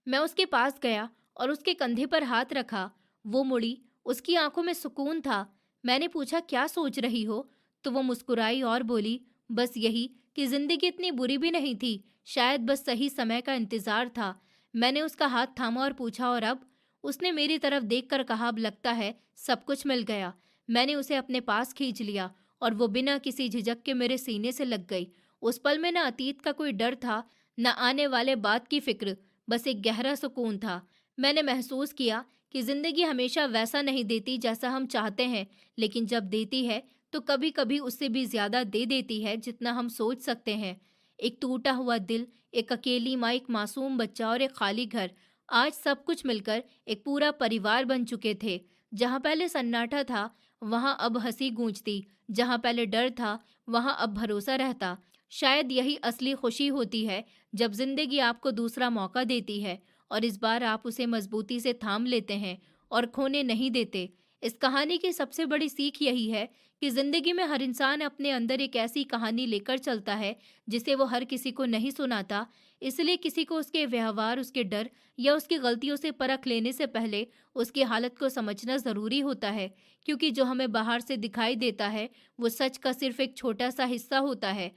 Speaker 1: मैं उसके पास गया और उसके कंधे पर हाथ रखा। वो मुड़ी, उसकी आंखों में सुकून था। मैंने पूछा, क्या सोच रही हो? तो वो मुस्कुराई और बोली, बस यही कि जिंदगी इतनी बुरी भी नहीं थी, शायद बस सही समय का इंतजार था। मैंने उसका हाथ थामा और पूछा, और अब? उसने मेरी तरफ देखकर कहा, अब लगता है सब कुछ मिल गया। मैंने उसे अपने पास खींच लिया, और वो बिना किसी झिझक के मेरे सीने से लग गई। उस पल में न अतीत का कोई डर था, न आने वाले बात की फिक्र, बस एक गहरा सुकून था। मैंने महसूस किया कि जिंदगी हमेशा वैसा नहीं देती जैसा हम चाहते हैं, लेकिन जब देती है तो कभी कभी उससे भी ज्यादा दे देती है जितना हम सोच सकते हैं। एक टूटा हुआ दिल, एक अकेली माँ, एक मासूम बच्चा और एक खाली घर, आज सब कुछ मिलकर एक पूरा परिवार बन चुके थे। जहाँ पहले सन्नाटा था, वहाँ अब हंसी गूंजती। जहाँ पहले डर था, वहाँ अब भरोसा रहता। शायद यही असली खुशी होती है, जब जिंदगी आपको दूसरा मौका देती है और इस बार आप उसे मजबूती से थाम लेते हैं और खोने नहीं देते। इस कहानी की सबसे बड़ी सीख यही है कि जिंदगी में हर इंसान अपने अंदर एक ऐसी कहानी लेकर चलता है जिसे वो हर किसी को नहीं सुनाता। इसलिए किसी को उसके व्यवहार, उसके डर या उसकी गलतियों से परख लेने से पहले उसकी हालत को समझना जरूरी होता है, क्योंकि जो हमें बाहर से दिखाई देता है वो सच का सिर्फ एक छोटा सा हिस्सा होता है।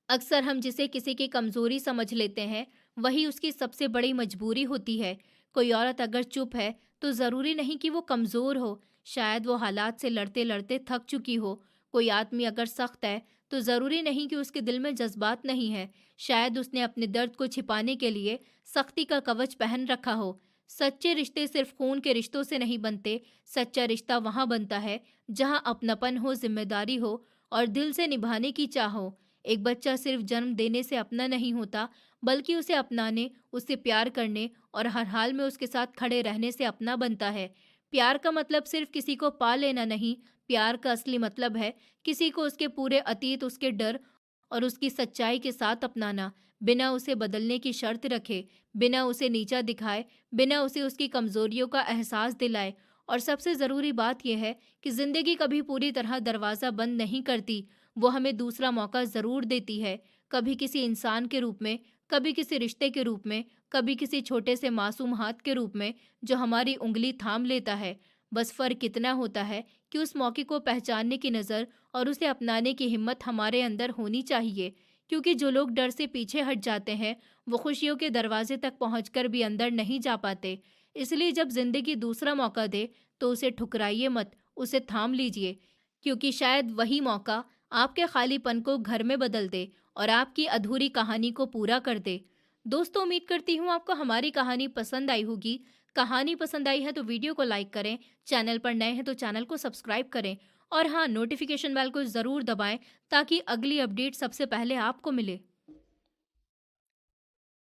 Speaker 1: अक्सर हम जिसे किसी की कमजोरी समझ लेते हैं, वही उसकी सबसे बड़ी मजबूरी होती है। कोई औरत अगर चुप है तो जरूरी नहीं कि वो कमजोर हो, शायद वो हालात से लड़ते लड़ते थक चुकी हो। कोई आदमी अगर सख्त है तो जरूरी नहीं कि उसके दिल में जज्बात नहीं है, शायद उसने अपने दर्द को छिपाने के लिए सख्ती का कवच पहन रखा हो। सच्चे रिश्ते सिर्फ खून के रिश्तों से नहीं बनते। सच्चा रिश्ता वहां बनता है जहां अपनापन हो, जिम्मेदारी हो और दिल से निभाने की चाह हो। एक बच्चा सिर्फ जन्म देने से अपना नहीं होता, बल्कि उसे अपनाने, उससे प्यार करने और हर हाल में उसके साथ खड़े रहने से अपना बनता है। प्यार का मतलब सिर्फ किसी को पा लेना नहीं, प्यार का असली मतलब है किसी को उसके पूरे अतीत, उसके डर और उसकी सच्चाई के साथ अपनाना, बिना उसे बदलने की शर्त रखे, बिना उसे नीचा दिखाए, बिना उसे उसकी कमजोरियों का एहसास दिलाए। और सबसे ज़रूरी बात यह है कि ज़िंदगी कभी पूरी तरह दरवाज़ा बंद नहीं करती, वो हमें दूसरा मौका ज़रूर देती है। कभी किसी इंसान के रूप में, कभी किसी रिश्ते के रूप में, कभी किसी छोटे से मासूम हाथ के रूप में जो हमारी उंगली थाम लेता है। बस फ़र्क इतना होता है कि उस मौके को पहचानने की नज़र और उसे अपनाने की हिम्मत हमारे अंदर होनी चाहिए। क्योंकि जो लोग डर से पीछे हट जाते हैं, वो खुशियों के दरवाजे तक पहुंचकर भी अंदर नहीं जा पाते। इसलिए जब जिंदगी दूसरा मौका दे, तो उसे ठुकराइए मत, उसे थाम लीजिए। क्योंकि शायद वही मौका आपके खालीपन को घर में बदल दे और आपकी अधूरी कहानी को पूरा कर दे। दोस्तों, उम्मीद करती हूँ आपको हमारी कहानी पसंद आई होगी। कहानी पसंद आई है तो वीडियो को लाइक करें, चैनल पर नए हैं तो चैनल को सब्सक्राइब करें और हाँ, नोटिफिकेशन बेल को ज़रूर दबाएं ताकि अगली अपडेट सबसे पहले आपको मिले।